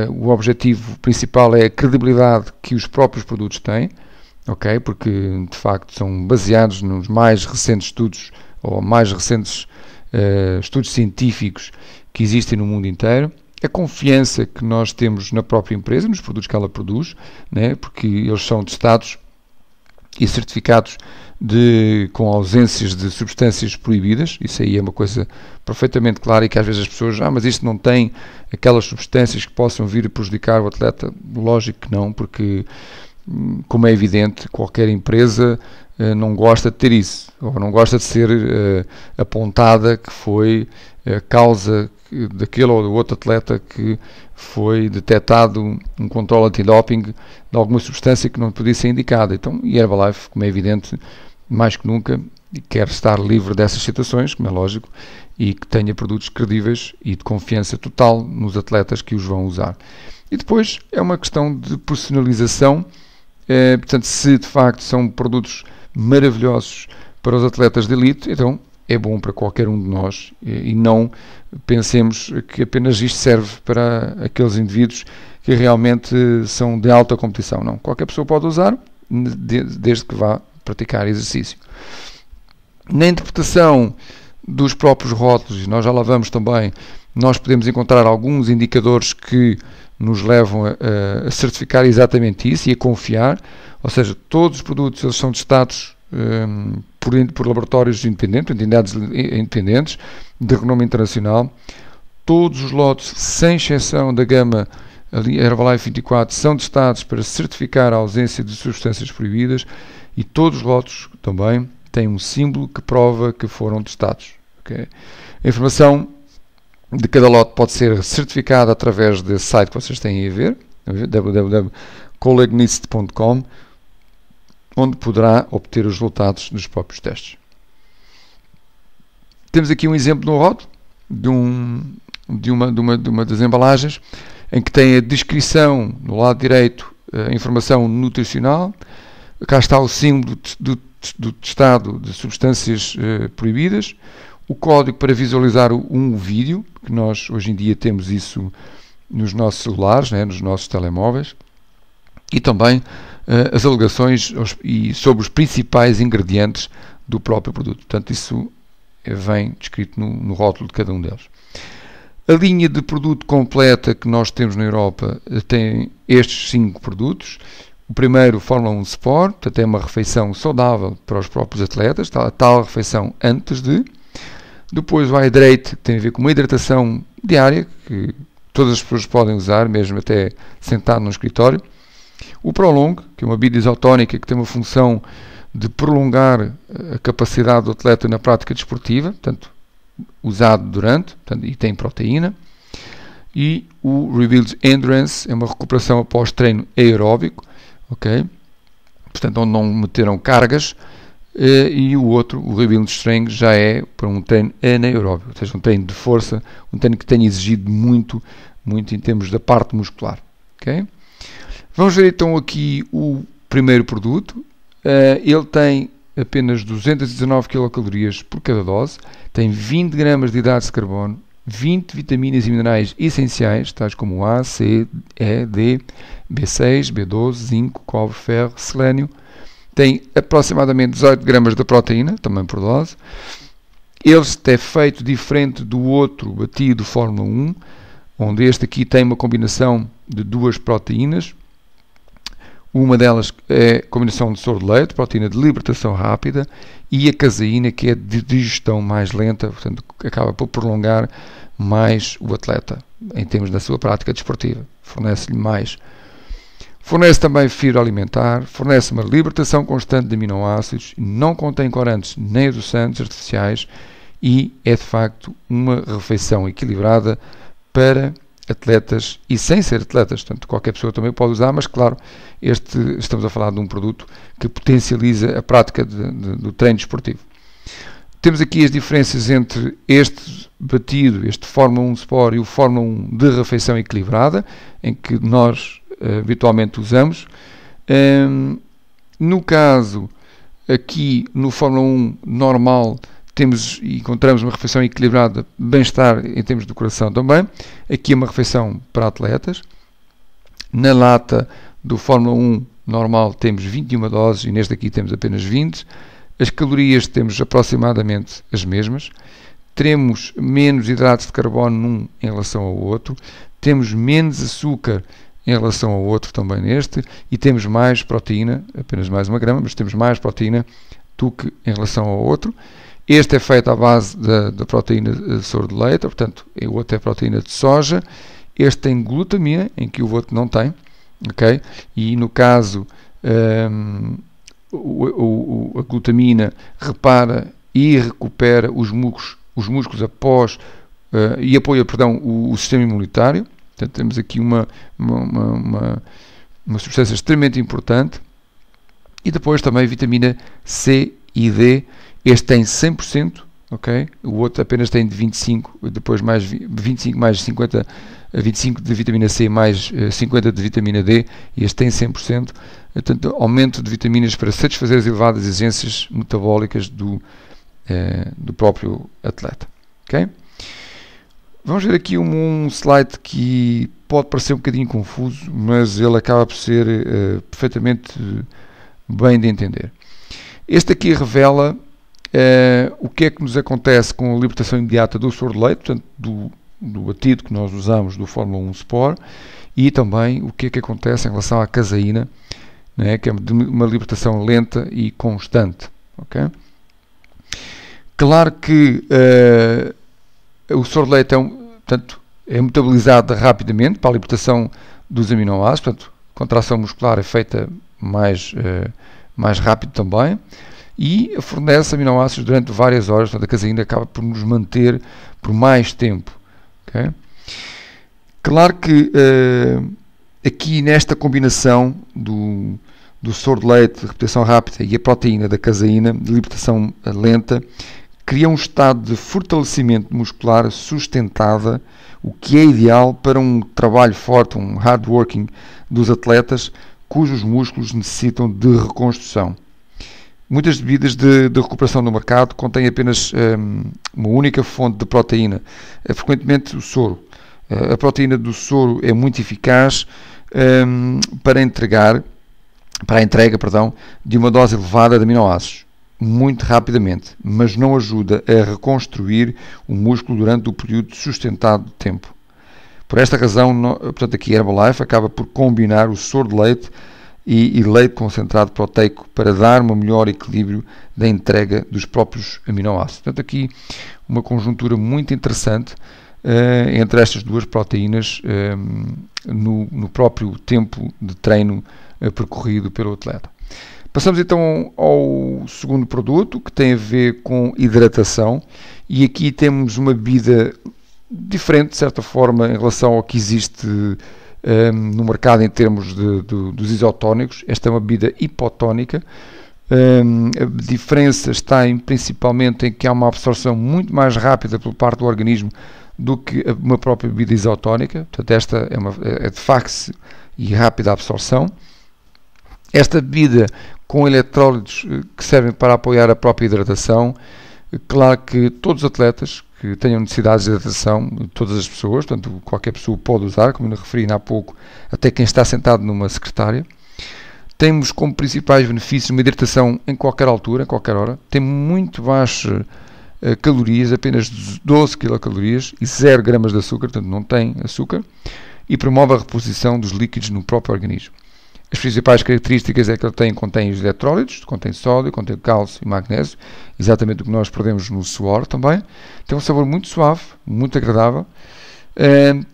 Speaker 1: o objetivo principal é a credibilidade que os próprios produtos têm, okay? Porque, de facto, são baseados nos mais recentes estudos, ou mais recentes estudos científicos que existem no mundo inteiro. A confiança que nós temos na própria empresa, nos produtos que ela produz, né? Porque eles são testados e certificados com ausências de substâncias proibidas. Isso aí é uma coisa perfeitamente clara e que às vezes as pessoas, mas isto não tem aquelas substâncias que possam vir a prejudicar o atleta. Lógico que não, porque, como é evidente, qualquer empresa não gosta de ter isso, ou não gosta de ser apontada que foi a causa daquele ou do outro atleta que foi detectado um controle antidoping de alguma substância que não podia ser indicada. Então, e a Herbalife, como é evidente, mais que nunca quer estar livre dessas situações, como é lógico, e que tenha produtos credíveis e de confiança total nos atletas que os vão usar. E depois é uma questão de personalização, portanto, se de facto são produtos maravilhosos para os atletas de elite, então é bom para qualquer um de nós, e não pensemos que apenas isto serve para aqueles indivíduos que realmente são de alta competição. Não, qualquer pessoa pode usar, desde que vá praticar exercício. Na interpretação dos próprios rótulos, nós já lá vamos também, nós podemos encontrar alguns indicadores que nos levam a certificar exatamente isso e a confiar, ou seja, todos os produtos eles são testados por laboratórios independentes, entidades independentes de renome internacional. Todos os lotes, sem exceção da gama Herbalife 24, são testados para certificar a ausência de substâncias proibidas e todos os lotes também têm um símbolo que prova que foram testados. Okay? A informação de cada lote pode ser certificada através desse site que vocês têm a ver, www.colegnist.com, onde poderá obter os resultados dos próprios testes. Temos aqui um exemplo no rótulo de uma das embalagens, em que tem a descrição no lado direito, a informação nutricional. Cá está o símbolo do testado de substâncias proibidas, o código para visualizar um vídeo, que nós hoje em dia temos isso nos nossos celulares, né, nos nossos telemóveis, e também as alegações sobre os principais ingredientes do próprio produto. Portanto, isso vem descrito no rótulo de cada um deles. A linha de produto completa que nós temos na Europa tem estes 5 produtos. O primeiro, Fórmula 1 Sport, portanto é uma refeição saudável para os próprios atletas, a tal refeição antes de. Depois o Hydrate, que tem a ver com uma hidratação diária, que todas as pessoas podem usar, mesmo até sentado no escritório. O Prolong, que é uma bebida isotónica que tem uma função de prolongar a capacidade do atleta na prática desportiva, portanto, usado durante, portanto, e tem proteína. E o Rebuild Endurance é uma recuperação após treino aeróbico, ok? Portanto, onde não meteram cargas. E o outro, o Rebuild Strength, já é para um treino anaeróbico, ou seja, um treino de força, um treino que tenha exigido muito em termos da parte muscular. Okay? Vamos ver então aqui o primeiro produto. Ele tem apenas 219 kcal por cada dose, tem 20 gramas de hidratos de carbono, 20 vitaminas e minerais essenciais, tais como A, C, E, D, B6, B12, zinco, cobre, ferro, selênio. Tem aproximadamente 18 gramas de proteína, também por dose. Este é feito diferente do outro batido Fórmula 1, onde este aqui tem uma combinação de 2 proteínas. Uma delas é a combinação de soro de leite, proteína de libertação rápida, e a caseína, que é de digestão mais lenta, portanto acaba por prolongar mais o atleta em termos da sua prática desportiva. Fornece-lhe mais. Fornece também fibra alimentar, fornece uma libertação constante de aminoácidos, não contém corantes nem adoçantes artificiais e é de facto uma refeição equilibrada para atletas e sem ser atletas, portanto qualquer pessoa também pode usar, mas claro, estamos a falar de um produto que potencializa a prática do treino desportivo. Temos aqui as diferenças entre este batido, este Fórmula 1 Sport e o Fórmula 1 de refeição equilibrada, em que nós habitualmente usamos. No caso, aqui no Fórmula 1 normal, encontramos uma refeição equilibrada, bem-estar em termos de coração também. Aqui é uma refeição para atletas. Na lata do Fórmula 1 normal temos 21 doses e neste aqui temos apenas 20. As calorias temos aproximadamente as mesmas. Teremos menos hidratos de carbono num em relação ao outro. Temos menos açúcar em relação ao outro também neste, e temos mais proteína, apenas mais 1 grama, mas temos mais proteína do que em relação ao outro. Este é feito à base da proteína de soro de leite, portanto, o outro é proteína de soja. Este tem glutamina, em que o outro não tem, ok? E no caso, a glutamina repara e recupera os músculos após, e apoia, o sistema imunitário. Portanto, temos aqui uma substância extremamente importante. E depois também vitamina C e D. Este tem 100%, ok? O outro apenas tem de 25, depois mais 25 mais 50, 25 de vitamina C mais 50 de vitamina D. E este tem 100%. Portanto, aumento de vitaminas para satisfazer as elevadas exigências metabólicas do próprio atleta, ok? Vamos ver aqui um slide que pode parecer um bocadinho confuso, mas ele acaba por ser perfeitamente bem de entender. Este aqui revela o que é que nos acontece com a libertação imediata do soro de leite, portanto, do batido que nós usamos do Fórmula 1 Sport, e também o que é que acontece em relação à caseína, né, que é de uma libertação lenta e constante. Okay? Claro que o soro de leite portanto, é metabolizada rapidamente para a libertação dos aminoácidos, portanto, a contração muscular é feita mais rápido também, e fornece aminoácidos durante várias horas, portanto a caseína acaba por nos manter por mais tempo. Okay? Claro que aqui nesta combinação do soro de leite de reputação rápida e a proteína da caseína de libertação lenta, cria um estado de fortalecimento muscular sustentada, o que é ideal para um trabalho forte, um hard working dos atletas cujos músculos necessitam de reconstrução. Muitas bebidas de recuperação no mercado contêm apenas uma única fonte de proteína, frequentemente o soro. A proteína do soro é muito eficaz para a entrega de uma dose elevada de aminoácidos, muito rapidamente, mas não ajuda a reconstruir o músculo durante o período sustentado de tempo. Por esta razão, portanto, aqui a Herbalife acaba por combinar o soro de leite e leite concentrado proteico para dar um melhor equilíbrio da entrega dos próprios aminoácidos. Portanto, aqui uma conjuntura muito interessante entre estas duas proteínas no próprio tempo de treino percorrido pelo atleta. Passamos então ao segundo produto, que tem a ver com hidratação, e aqui temos uma bebida diferente, de certa forma, em relação ao que existe no mercado em termos dos isotónicos. Esta é uma bebida hipotónica. A diferença está principalmente em que há uma absorção muito mais rápida por parte do organismo do que uma própria bebida isotónica. Portanto, esta é de fácil e rápida absorção. Esta bebida com eletrólitos que servem para apoiar a própria hidratação. Claro que todos os atletas que tenham necessidades de hidratação, todas as pessoas, portanto qualquer pessoa pode usar, como eu referi há pouco, até quem está sentado numa secretária. Temos como principais benefícios uma hidratação em qualquer altura, em qualquer hora. Tem muito baixas calorias, apenas 12 quilocalorias e 0 gramas de açúcar, portanto não tem açúcar, e promove a reposição dos líquidos no próprio organismo. As principais características é que ele contém os eletrólitos, contém sódio, contém cálcio e magnésio, exatamente o que nós perdemos no suor também. Tem um sabor muito suave, muito agradável.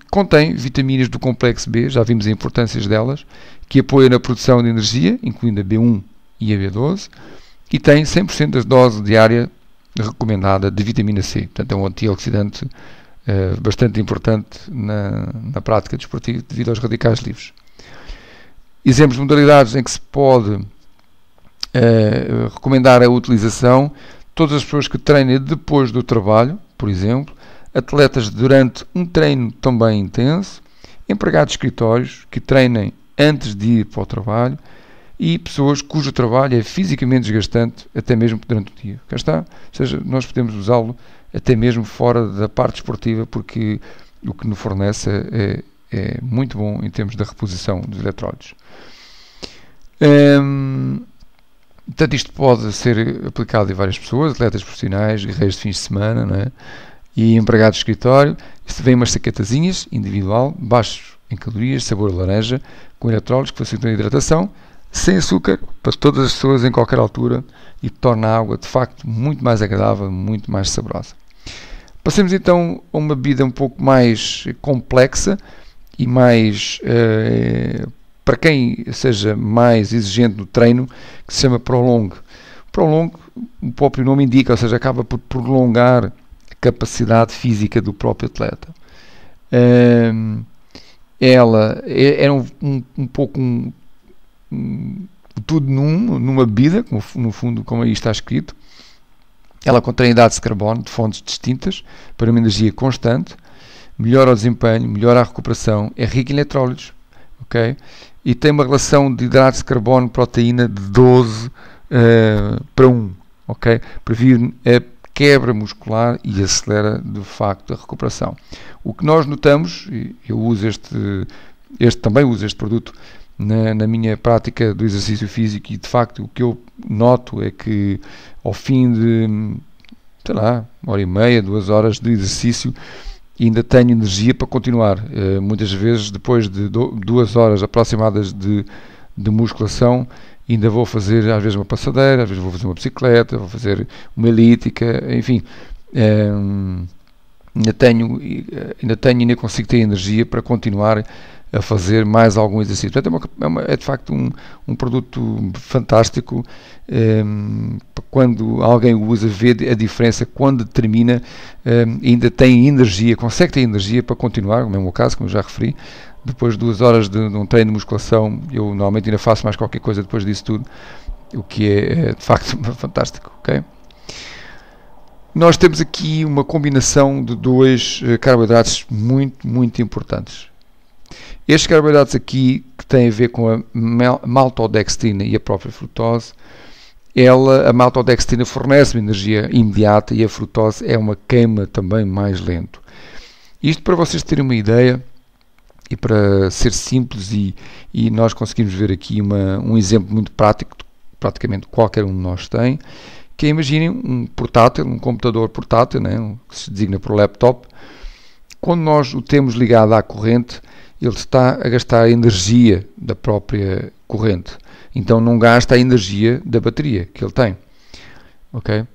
Speaker 1: Contém vitaminas do complexo B, já vimos a importância delas, que apoiam na produção de energia, incluindo a B1 e a B12, e tem 100% da dose diária recomendada de vitamina C. Portanto, é um antioxidante bastante importante na prática desportiva devido aos radicais livres. Exemplos de modalidades em que se pode recomendar a utilização: todas as pessoas que treinem depois do trabalho, por exemplo, atletas durante um treino também intenso, empregados de escritórios que treinem antes de ir para o trabalho e pessoas cujo trabalho é fisicamente desgastante até mesmo durante o dia. Cá está, ou seja, nós podemos usá-lo até mesmo fora da parte esportiva, porque o que nos fornece é muito bom em termos da reposição dos eletrólitos. Portanto, isto pode ser aplicado em várias pessoas, atletas profissionais, guerreiros de fins de semana, não é? E empregados de escritório. Isto vem umas saquetazinhas individual, baixos em calorias, sabor laranja, com eletrólitos que facilitam a hidratação, sem açúcar, para todas as pessoas em qualquer altura, e torna a água de facto muito mais agradável, muito mais saborosa. Passemos então a uma bebida um pouco mais complexa e mais para quem seja mais exigente no treino, que se chama Prolong. Prolong, o próprio nome indica, ou seja, acaba por prolongar a capacidade física do próprio atleta. Ela é um pouco tudo numa bebida, no fundo, como aí está escrito. Ela contém hidratos de carbono de fontes distintas para uma energia constante, melhora o desempenho, melhora a recuperação, é rica em eletrólitos, ok? E tem uma relação de hidratos de carbono-proteína de 12 para 1, ok? Previne a quebra muscular e acelera de facto a recuperação. O que nós notamos, eu uso também uso este produto na minha prática do exercício físico, e de facto o que eu noto é que ao fim de, sei lá, 1h30, 2 horas de exercício, ainda tenho energia para continuar. Muitas vezes, depois de 2 horas aproximadas de musculação, ainda vou fazer às vezes uma passadeira, às vezes vou fazer uma bicicleta, vou fazer uma elíptica, enfim. ainda tenho e ainda consigo ter energia para continuar a fazer mais algum exercício. Portanto, é de facto um produto fantástico. Quando alguém o usa, vê a diferença. Quando termina, ainda tem energia, consegue ter energia para continuar, como é o meu caso, como eu já referi. Depois de 2 horas de um treino de musculação, eu normalmente ainda faço mais qualquer coisa depois disso tudo, o que é de facto fantástico. Okay? Nós temos aqui uma combinação de 2 carboidratos muito importantes. Estes carboidratos aqui, que têm a ver com a maltodextrina e a própria frutose, a maltodextrina fornece uma energia imediata e a frutose é uma queima também mais lento. Isto para vocês terem uma ideia e para ser simples e nós conseguimos ver aqui um exemplo muito prático, que praticamente qualquer um de nós tem, que é, imaginem um portátil, um computador portátil, né, que se designa por laptop. Quando nós o temos ligado à corrente, ele está a gastar a energia da própria corrente. Então não gasta a energia da bateria que ele tem. Okay?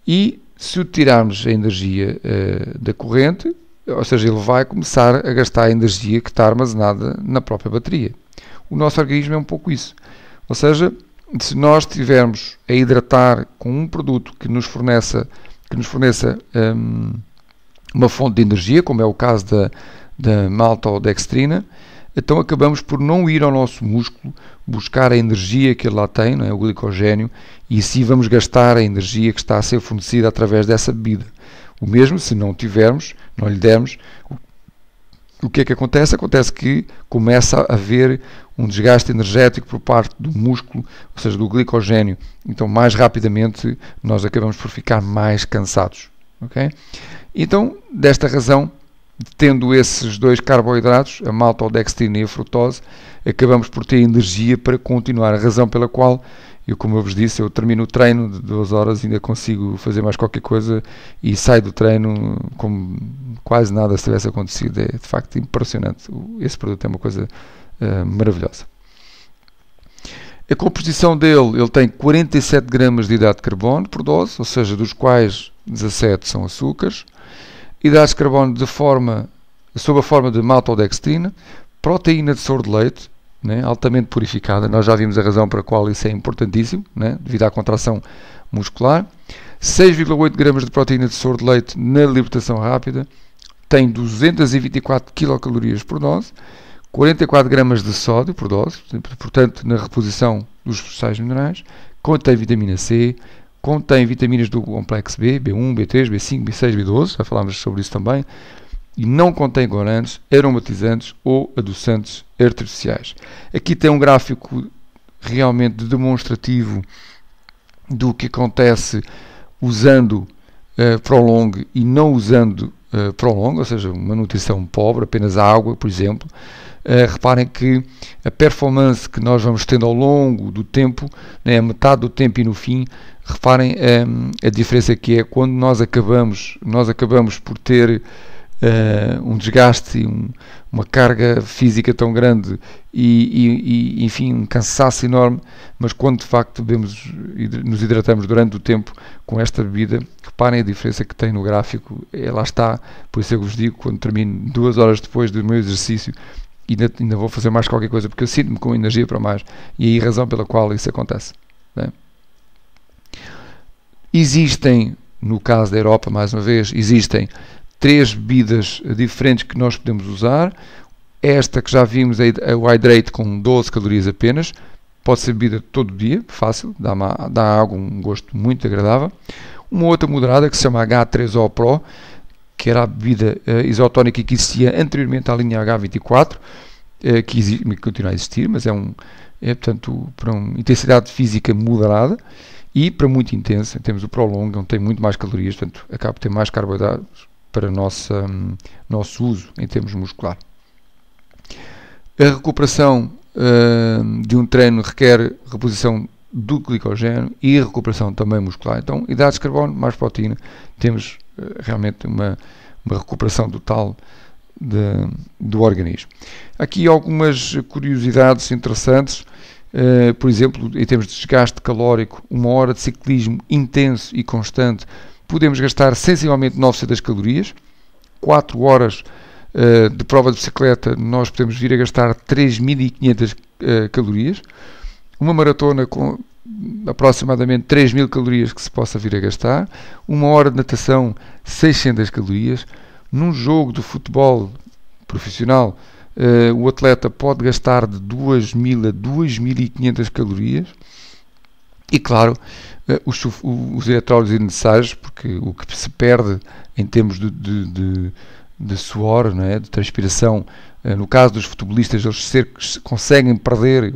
Speaker 1: E se o tirarmos a energia da corrente, ou seja, ele vai começar a gastar a energia que está armazenada na própria bateria. O nosso organismo é um pouco isso. Ou seja, se nós estivermos a hidratar com um produto que nos forneça uma fonte de energia, como é o caso da maltodextrina, então acabamos por não ir ao nosso músculo buscar a energia que ele lá tem, não é? O glicogênio, e assim vamos gastar a energia que está a ser fornecida através dessa bebida. O mesmo se não tivermos, não lhe dermos, o que é que acontece? Acontece que começa a haver um desgaste energético por parte do músculo, ou seja, do glicogênio. Então mais rapidamente nós acabamos por ficar mais cansados. Okay? Então, desta razão, tendo esses 2 carboidratos, a maltodextrina e a frutose, acabamos por ter energia para continuar. A razão pela qual, como eu vos disse, eu termino o treino de 2 horas e ainda consigo fazer mais qualquer coisa e saio do treino como quase nada se tivesse acontecido. É de facto impressionante. Esse produto é uma coisa maravilhosa. A composição dele, ele tem 47 gramas de hidrato de carbono por dose, ou seja, dos quais 17 são açúcares. Hidratos de carbono sob a forma de maltodextrina, proteína de soro de leite, né, altamente purificada. Nós já vimos a razão para a qual isso é importantíssimo, né, devido à contração muscular. 6,8 gramas de proteína de soro de leite na libertação rápida, tem 224 quilocalorias por dose, 44 gramas de sódio por dose, portanto na reposição dos sais minerais, contém vitamina C, contém vitaminas do complexo B, B1, B3, B5, B6, B12, já falámos sobre isso também, e não contém corantes, aromatizantes ou adoçantes artificiais. Aqui tem um gráfico realmente demonstrativo do que acontece usando Prolong e não usando Prolong, ou seja, uma nutrição pobre, apenas água, por exemplo. Reparem que a performance que nós vamos tendo ao longo do tempo, né, a metade do tempo e no fim, reparem a diferença que é quando nós acabamos por ter um desgaste, uma carga física tão grande e enfim, um cansaço enorme, mas quando de facto nos hidratamos durante o tempo com esta bebida, reparem a diferença que tem no gráfico, lá está, por isso eu vos digo, quando termino 2 horas depois do meu exercício, ainda vou fazer mais qualquer coisa, porque eu sinto-me com energia para mais, e aí a razão pela qual isso acontece. Né? Existem, no caso da Europa, mais uma vez, existem 3 bebidas diferentes que nós podemos usar. Esta que já vimos é o Hydrate com 12 calorias apenas, pode ser bebida todo dia, fácil, dá à água um gosto muito agradável. Uma outra moderada que se chama H3O Pro, que era a bebida isotónica que existia anteriormente à linha H24, que continua a existir, mas é portanto para uma intensidade física moderada e para muito intensa. Temos o Prolong, onde tem muito mais calorias, portanto acaba por ter mais carboidratos para nosso uso em termos muscular. A recuperação de um treino requer reposição do glicogênio e recuperação também muscular. Então, hidratos de carbono mais proteína, temos realmente uma recuperação total do organismo. Aqui algumas curiosidades interessantes. Por exemplo, em termos de desgaste calórico, 1 hora de ciclismo intenso e constante, podemos gastar sensivelmente 900 calorias, 4 horas de prova de bicicleta, nós podemos vir a gastar 3.500 calorias. Uma maratona com aproximadamente 3.000 calorias que se possa vir a gastar. Uma hora de natação, 600 calorias. Num jogo de futebol profissional, o atleta pode gastar de 2.000 a 2.500 calorias. E claro, os eletrólitos necessários, porque o que se perde em termos de suor, não é? De transpiração, no caso dos futebolistas, eles conseguem perder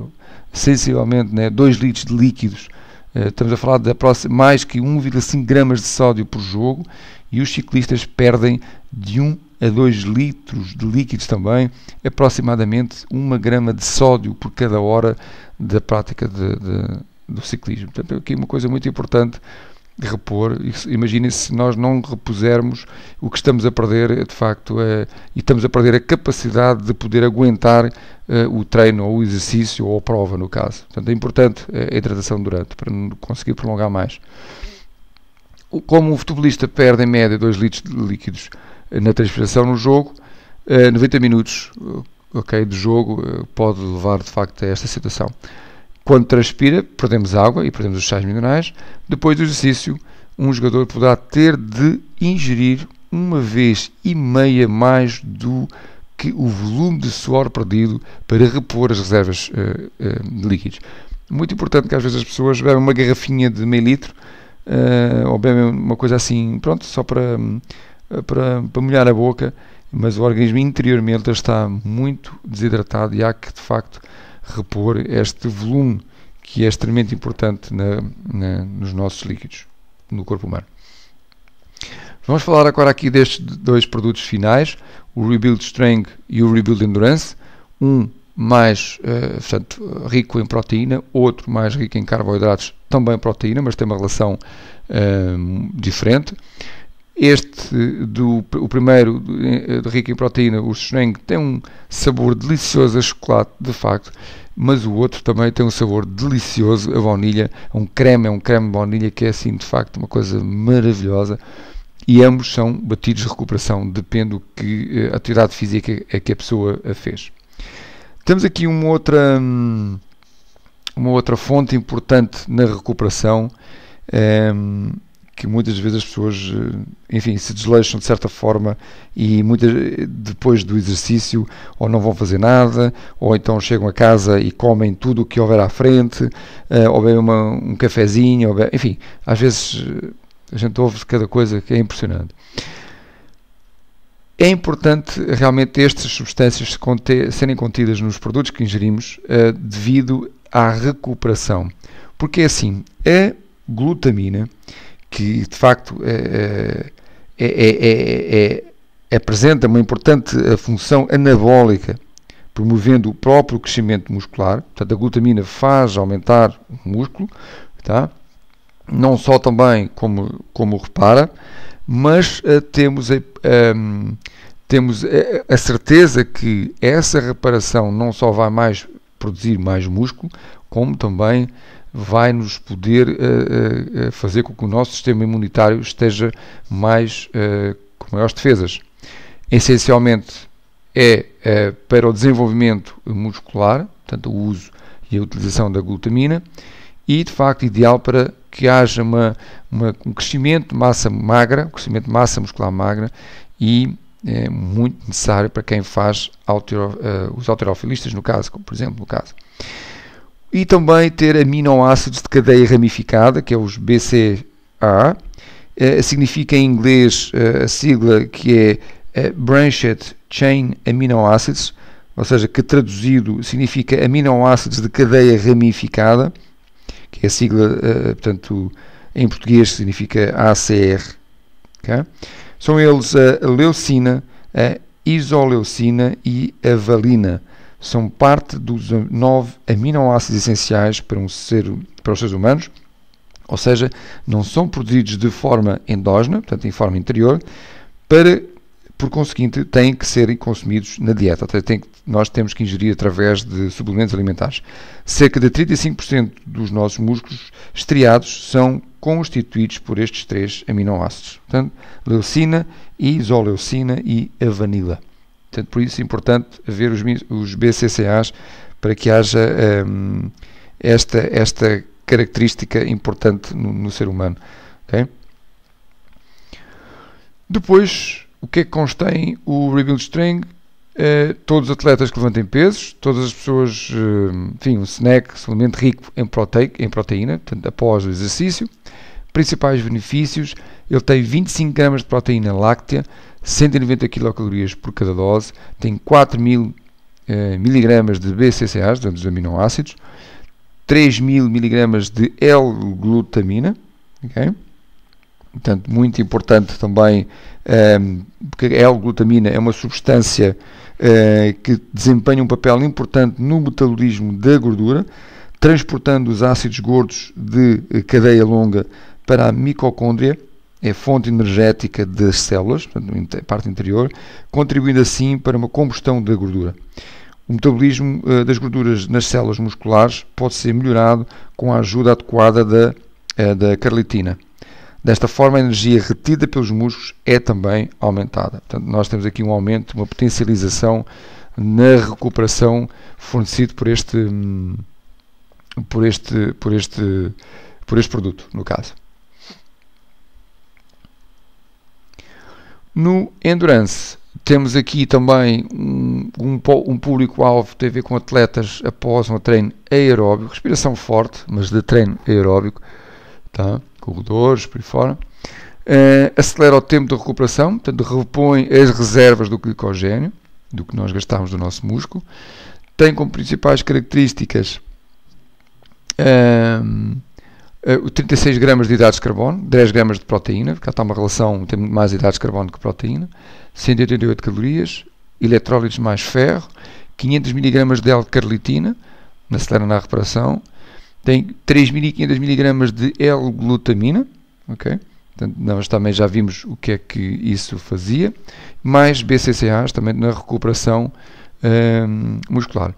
Speaker 1: sensivelmente, né, 2 litros de líquidos. Estamos a falar de mais que 1,5 gramas de sódio por jogo, e os ciclistas perdem de 1 a 2 litros de líquidos também, aproximadamente 1 grama de sódio por cada hora da prática do ciclismo. Portanto, aqui uma coisa muito importante de repor. Imaginem-se se nós não repusermos, o que estamos a perder, de facto, e estamos a perder a capacidade de poder aguentar o treino, ou o exercício, ou a prova, no caso. Portanto, é importante a hidratação durante, para não conseguir prolongar mais. Como o futebolista perde em média 2 litros de líquidos na transpiração no jogo, 90 minutos de jogo pode levar, de facto, a esta situação. Quando transpira, perdemos água e perdemos os sais minerais. Depois do exercício, um jogador poderá ter de ingerir 1,5 vezes mais do que o volume de suor perdido para repor as reservas de líquidos. Muito importante que às vezes as pessoas bebem uma garrafinha de meio litro, ou bebem uma coisa assim, pronto, só para molhar a boca, mas o organismo interiormente está muito desidratado e há que, de facto, repor este volume que é extremamente importante nos nossos líquidos, no corpo humano. Vamos falar agora aqui destes 2 produtos finais, o Rebuild Strength e o Rebuild Endurance, um mais portanto, rico em proteína, outro mais rico em carboidratos, também proteína, mas tem uma relação diferente. O primeiro, rico em proteína, o Strength, tem um sabor delicioso a chocolate, de facto, mas o outro também tem um sabor delicioso a baunilha, é um creme de baunilha que é, assim, de facto, uma coisa maravilhosa, e ambos são batidos de recuperação, depende do que atividade física é que a pessoa fez. Temos aqui uma outra fonte importante na recuperação, que muitas vezes as pessoas, enfim, se desleixam de certa forma e depois do exercício ou não vão fazer nada, ou então chegam a casa e comem tudo o que houver à frente, ou bebem um cafezinho, enfim, às vezes a gente ouve cada coisa que é impressionante. É importante realmente estas substâncias serem contidas nos produtos que ingerimos devido à recuperação, porque é assim, a glutamina, que de facto apresenta uma importante função anabólica, promovendo o próprio crescimento muscular. Portanto, a glutamina faz aumentar o músculo, tá? Não só também como repara, mas temos a certeza que essa reparação não só vai produzir mais músculo, como também vai nos poder fazer com que o nosso sistema imunitário esteja com maiores defesas. Essencialmente para o desenvolvimento muscular, portanto o uso e a utilização da glutamina, e de facto ideal para que haja um crescimento de massa magra, um crescimento de massa muscular magra, e é muito necessário para quem faz os halterofilistas, no caso, como por exemplo no caso. E também ter aminoácidos de cadeia ramificada, que é os BCAA, significa em inglês a sigla que é Branched Chain Amino Acids, ou seja, que traduzido significa aminoácidos de cadeia ramificada, que é a sigla, portanto, em português significa ACR. Okay? São eles a leucina, a isoleucina e a valina. São parte dos 9 aminoácidos essenciais para os seres humanos, ou seja, não são produzidos de forma endógena, portanto em forma interior, por conseguinte têm que ser consumidos na dieta, nós temos que ingerir através de suplementos alimentares. Cerca de 35% dos nossos músculos estriados são constituídos por estes 3 aminoácidos. Portanto, leucina, isoleucina e a vanila. Portanto, por isso é importante haver os BCCAs para que haja esta característica importante no ser humano. Okay? Depois, o que é que contém o Rebuild Strength? Todos os atletas que levantem pesos, todas as pessoas, enfim, um snack, um alimento rico em proteína, portanto, após o exercício. Principais benefícios: ele tem 25 gramas de proteína láctea, 190 quilocalorias por cada dose, tem 4.000 miligramas de BCCAs, dos aminoácidos, 3.000 miligramas de L-glutamina, okay? Portanto, muito importante também, porque a L-glutamina é uma substância que desempenha um papel importante no metabolismo da gordura, transportando os ácidos gordos de cadeia longa para a mitocôndria, é fonte energética das células, portanto, a parte interior, contribuindo assim para uma combustão da gordura. O metabolismo das gorduras nas células musculares pode ser melhorado com a ajuda adequada da carnitina. Desta forma, a energia retida pelos músculos é também aumentada. Portanto, nós temos aqui um aumento, uma potencialização na recuperação fornecido por este produto, no caso. No Endurance, temos aqui também um público-alvo que tem a ver com atletas após um treino aeróbico, respiração forte, mas de treino aeróbico, tá? Corredores, por aí fora. Acelera o tempo de recuperação, portanto repõe as reservas do glicogênio, do que nós gastamos do nosso músculo. Tem como principais características 36 gramas de hidratos de carbono, 10 gramas de proteína, porque está uma relação, tem mais hidratos de carbono que proteína, 188 calorias, eletrólitos mais ferro, 500 mg de L-carnitina, acelera na recuperação, tem 3.500 mg de L-glutamina, ok? Portanto, nós também já vimos o que é que isso fazia, mais BCCAs também na recuperação muscular.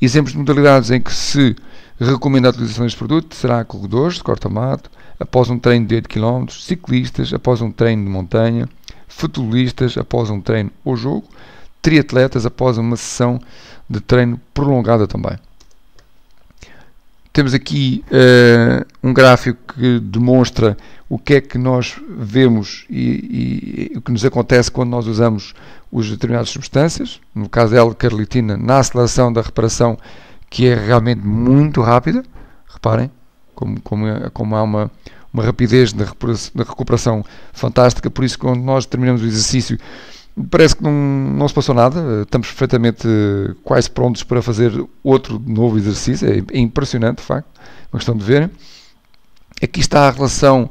Speaker 1: Exemplos de modalidades em que se recomenda a utilização deste produto será corredores de corta-mato, após um treino de 8 km, ciclistas após um treino de montanha, futebolistas após um treino ou jogo, triatletas após uma sessão de treino prolongada também. Temos aqui um gráfico que demonstra o que é que nós vemos e o que nos acontece quando nós usamos as determinadas substâncias, no caso da L-carnitina, na aceleração da reparação, que é realmente muito rápida. Reparem como há uma rapidez na recuperação fantástica. Por isso, quando nós terminamos o exercício, parece que não se passou nada, estamos perfeitamente quase prontos para fazer outro novo exercício. É impressionante, de facto, uma questão de verem. Aqui está a relação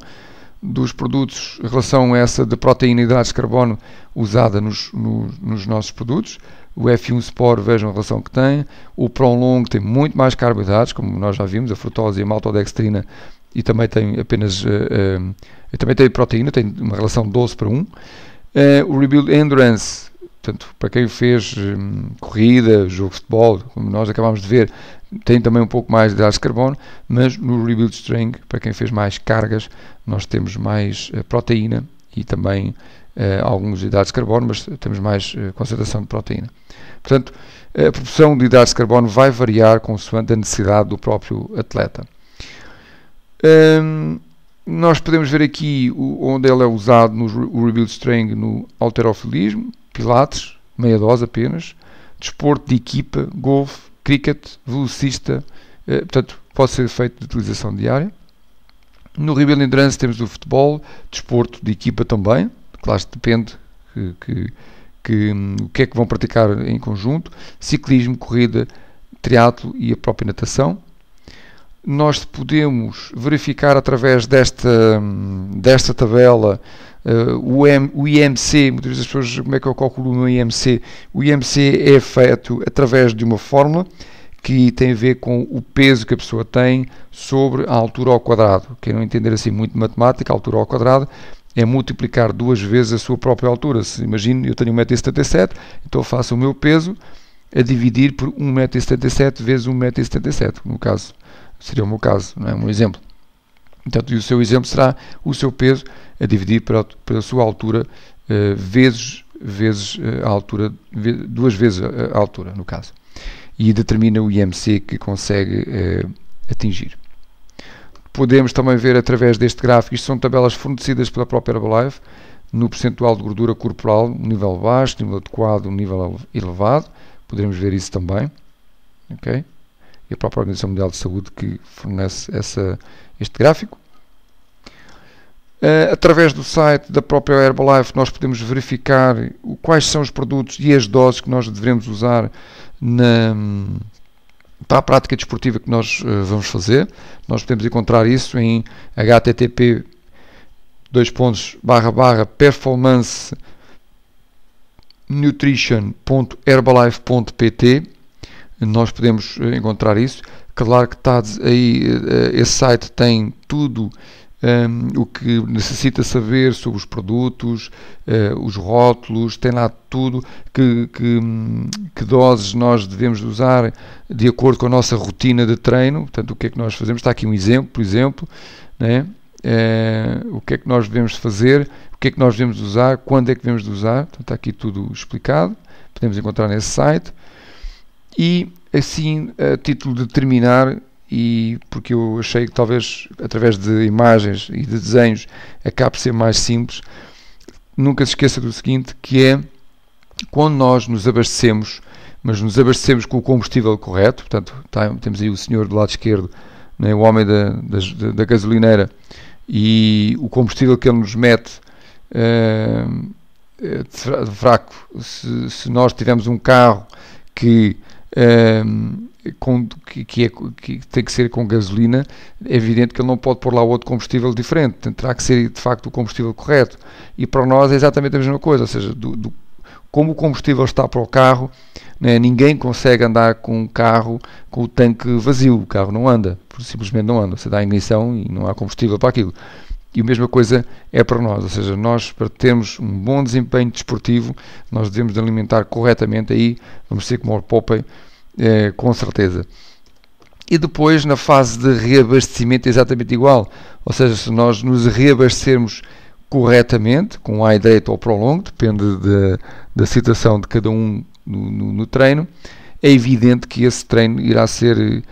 Speaker 1: dos produtos, a relação essa de proteína e hidratos de carbono usada nos nossos produtos. O F1 Sport, vejam a relação que tem. O Prolong tem muito mais carboidratos, como nós já vimos, a frutose e a maltodextrina, e também tem apenas também tem proteína, tem uma relação 12:1. O Rebuild Endurance, portanto, para quem fez corrida, jogo de futebol, como nós acabámos de ver, tem também um pouco mais de hidratos de carbono, mas no Rebuild Strength, para quem fez mais cargas, nós temos mais proteína e também alguns hidratos de carbono, mas temos mais concentração de proteína. Portanto, a proporção de hidratos de carbono vai variar consoante a necessidade do próprio atleta. Nós podemos ver aqui onde ele é usado no Rebuild Strength, no halterofilismo, pilates, meia dose apenas, desporto de equipa, golfe, cricket, velocista, portanto, pode ser feito de utilização diária. No Rebuild Endurance temos o futebol, desporto de equipa também, claro, depende o que é que vão praticar em conjunto, ciclismo, corrida, triatlo e a própria natação. Nós podemos verificar através desta tabela o IMC, muitas vezes as pessoas, como é que eu calculo o meu IMC? O IMC é feito através de uma fórmula que tem a ver com o peso que a pessoa tem sobre a altura ao quadrado. Quem não entender assim muito matemática, a altura ao quadrado é multiplicar 2 vezes a sua própria altura. Se imagine, eu tenho 1,77 m, então eu faço o meu peso a dividir por 1,77 m vezes 1,77 m, no caso. Seria o meu caso, não é? Um exemplo. Portanto, e o seu exemplo será o seu peso a dividir pela sua altura vezes a altura, duas vezes a altura, no caso. E determina o IMC que consegue atingir. Podemos também ver através deste gráfico, isto são tabelas fornecidas pela própria Herbalife, no percentual de gordura corporal, um nível baixo, nível adequado, um nível elevado. Poderemos ver isso também. Okay? E a própria Organização Mundial de Saúde que fornece este gráfico. Através do site da própria Herbalife nós podemos verificar quais são os produtos e as doses que nós devemos usar para a prática desportiva que nós vamos fazer. Nós podemos encontrar isso em http://performancenutrition.herbalife.pt. Nós podemos encontrar isso. Claro que está aí, esse site tem tudo o que necessita saber sobre os produtos, os rótulos, tem lá tudo que doses nós devemos usar de acordo com a nossa rotina de treino. Portanto, o que é que nós fazemos? Está aqui um exemplo, por exemplo, né? O que é que nós devemos fazer, o que é que nós devemos usar, quando é que devemos usar. Portanto, está aqui tudo explicado, podemos encontrar nesse site. E assim, a título de terminar, e porque eu achei que talvez através de imagens e de desenhos acabe por ser mais simples, nunca se esqueça do seguinte, que é quando nós nos abastecemos, mas nos abastecemos com o combustível correto. Portanto, temos aí o senhor do lado esquerdo, né, o homem da gasolineira, e o combustível que ele nos mete fraco. Se nós tivermos um carro que tem que ser com gasolina, é evidente que ele não pode pôr lá outro combustível diferente. Portanto, terá que ser de facto o combustível correto. E para nós é exatamente a mesma coisa, ou seja, como o combustível está para o carro, né, ninguém consegue andar com um carro com o tanque vazio. O carro não anda, simplesmente não anda. Você dá ignição e não há combustível para aquilo. E a mesma coisa é para nós, ou seja, nós, para termos um bom desempenho desportivo, nós devemos de alimentar corretamente. Aí vamos ser como o Popeye, com certeza. E depois, na fase de reabastecimento, é exatamente igual. Ou seja, se nós nos reabastecermos corretamente, com hydrate ou prolong, depende da situação de cada um no treino, é evidente que esse treino irá ser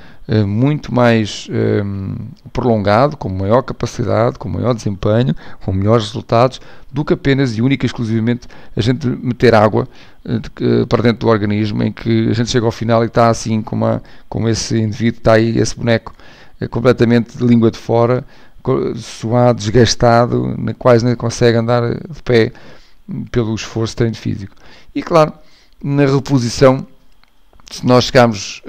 Speaker 1: muito mais prolongado, com maior capacidade, com maior desempenho, com melhores resultados, do que apenas e única e exclusivamente a gente meter água para dentro do organismo, em que a gente chega ao final e está assim como esse indivíduo, está aí esse boneco completamente de língua de fora, suado, desgastado, quase nem consegue andar de pé pelo esforço de treino físico. E claro, na reposição, se nós chegarmos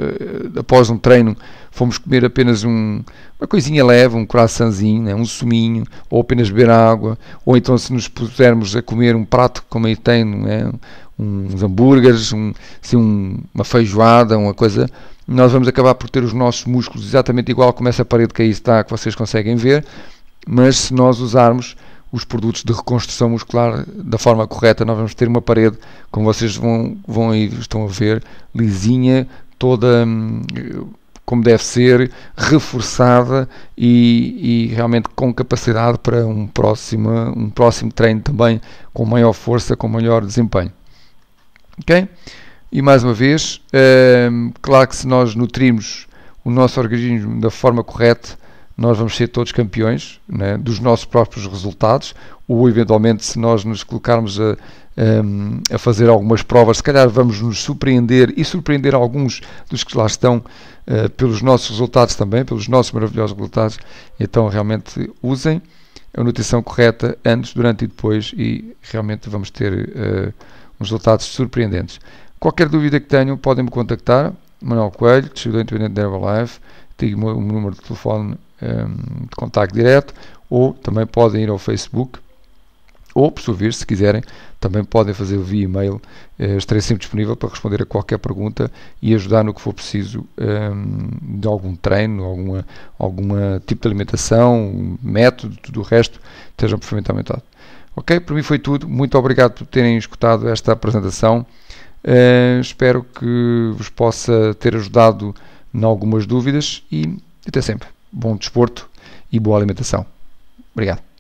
Speaker 1: após um treino, fomos comer apenas uma coisinha leve, um croissantzinho, né, um suminho, ou apenas beber água, ou então se nos pusermos a comer um prato como aí tem, né, uns hambúrgueres, uma feijoada, uma coisa, nós vamos acabar por ter os nossos músculos exatamente igual como essa parede que aí está, que vocês conseguem ver. Mas se nós usarmos os produtos de reconstrução muscular da forma correta, nós vamos ter uma parede, como vocês vão aí, estão a ver, lisinha, toda como deve ser, reforçada e realmente com capacidade para um próximo treino também com maior força, com maior desempenho. Ok? E mais uma vez, claro que se nós nutrirmos o nosso organismo da forma correta, nós vamos ser todos campeões, né, dos nossos próprios resultados, ou eventualmente se nós nos colocarmos a fazer algumas provas, se calhar vamos nos surpreender e surpreender alguns dos que lá estão pelos nossos resultados também, pelos nossos maravilhosos resultados. Então realmente usem a nutrição correta antes, durante e depois, e realmente vamos ter uns resultados surpreendentes. Qualquer dúvida que tenham, podem me contactar. Manuel Coelho, distribuidor independente da Herbalife, tenho o meu número de telefone de contacto direto, ou também podem ir ao Facebook, ou, por sua vez, se quiserem, também podem fazer via e-mail. Estarei sempre disponível para responder a qualquer pergunta e ajudar no que for preciso, de algum treino, alguma tipo de alimentação, método, tudo o resto, estejam perfeitamente aumentados. Ok? Por mim foi tudo. Muito obrigado por terem escutado esta apresentação. Espero que vos possa ter ajudado em algumas dúvidas e até sempre. Bom desporto e boa alimentação. Obrigado.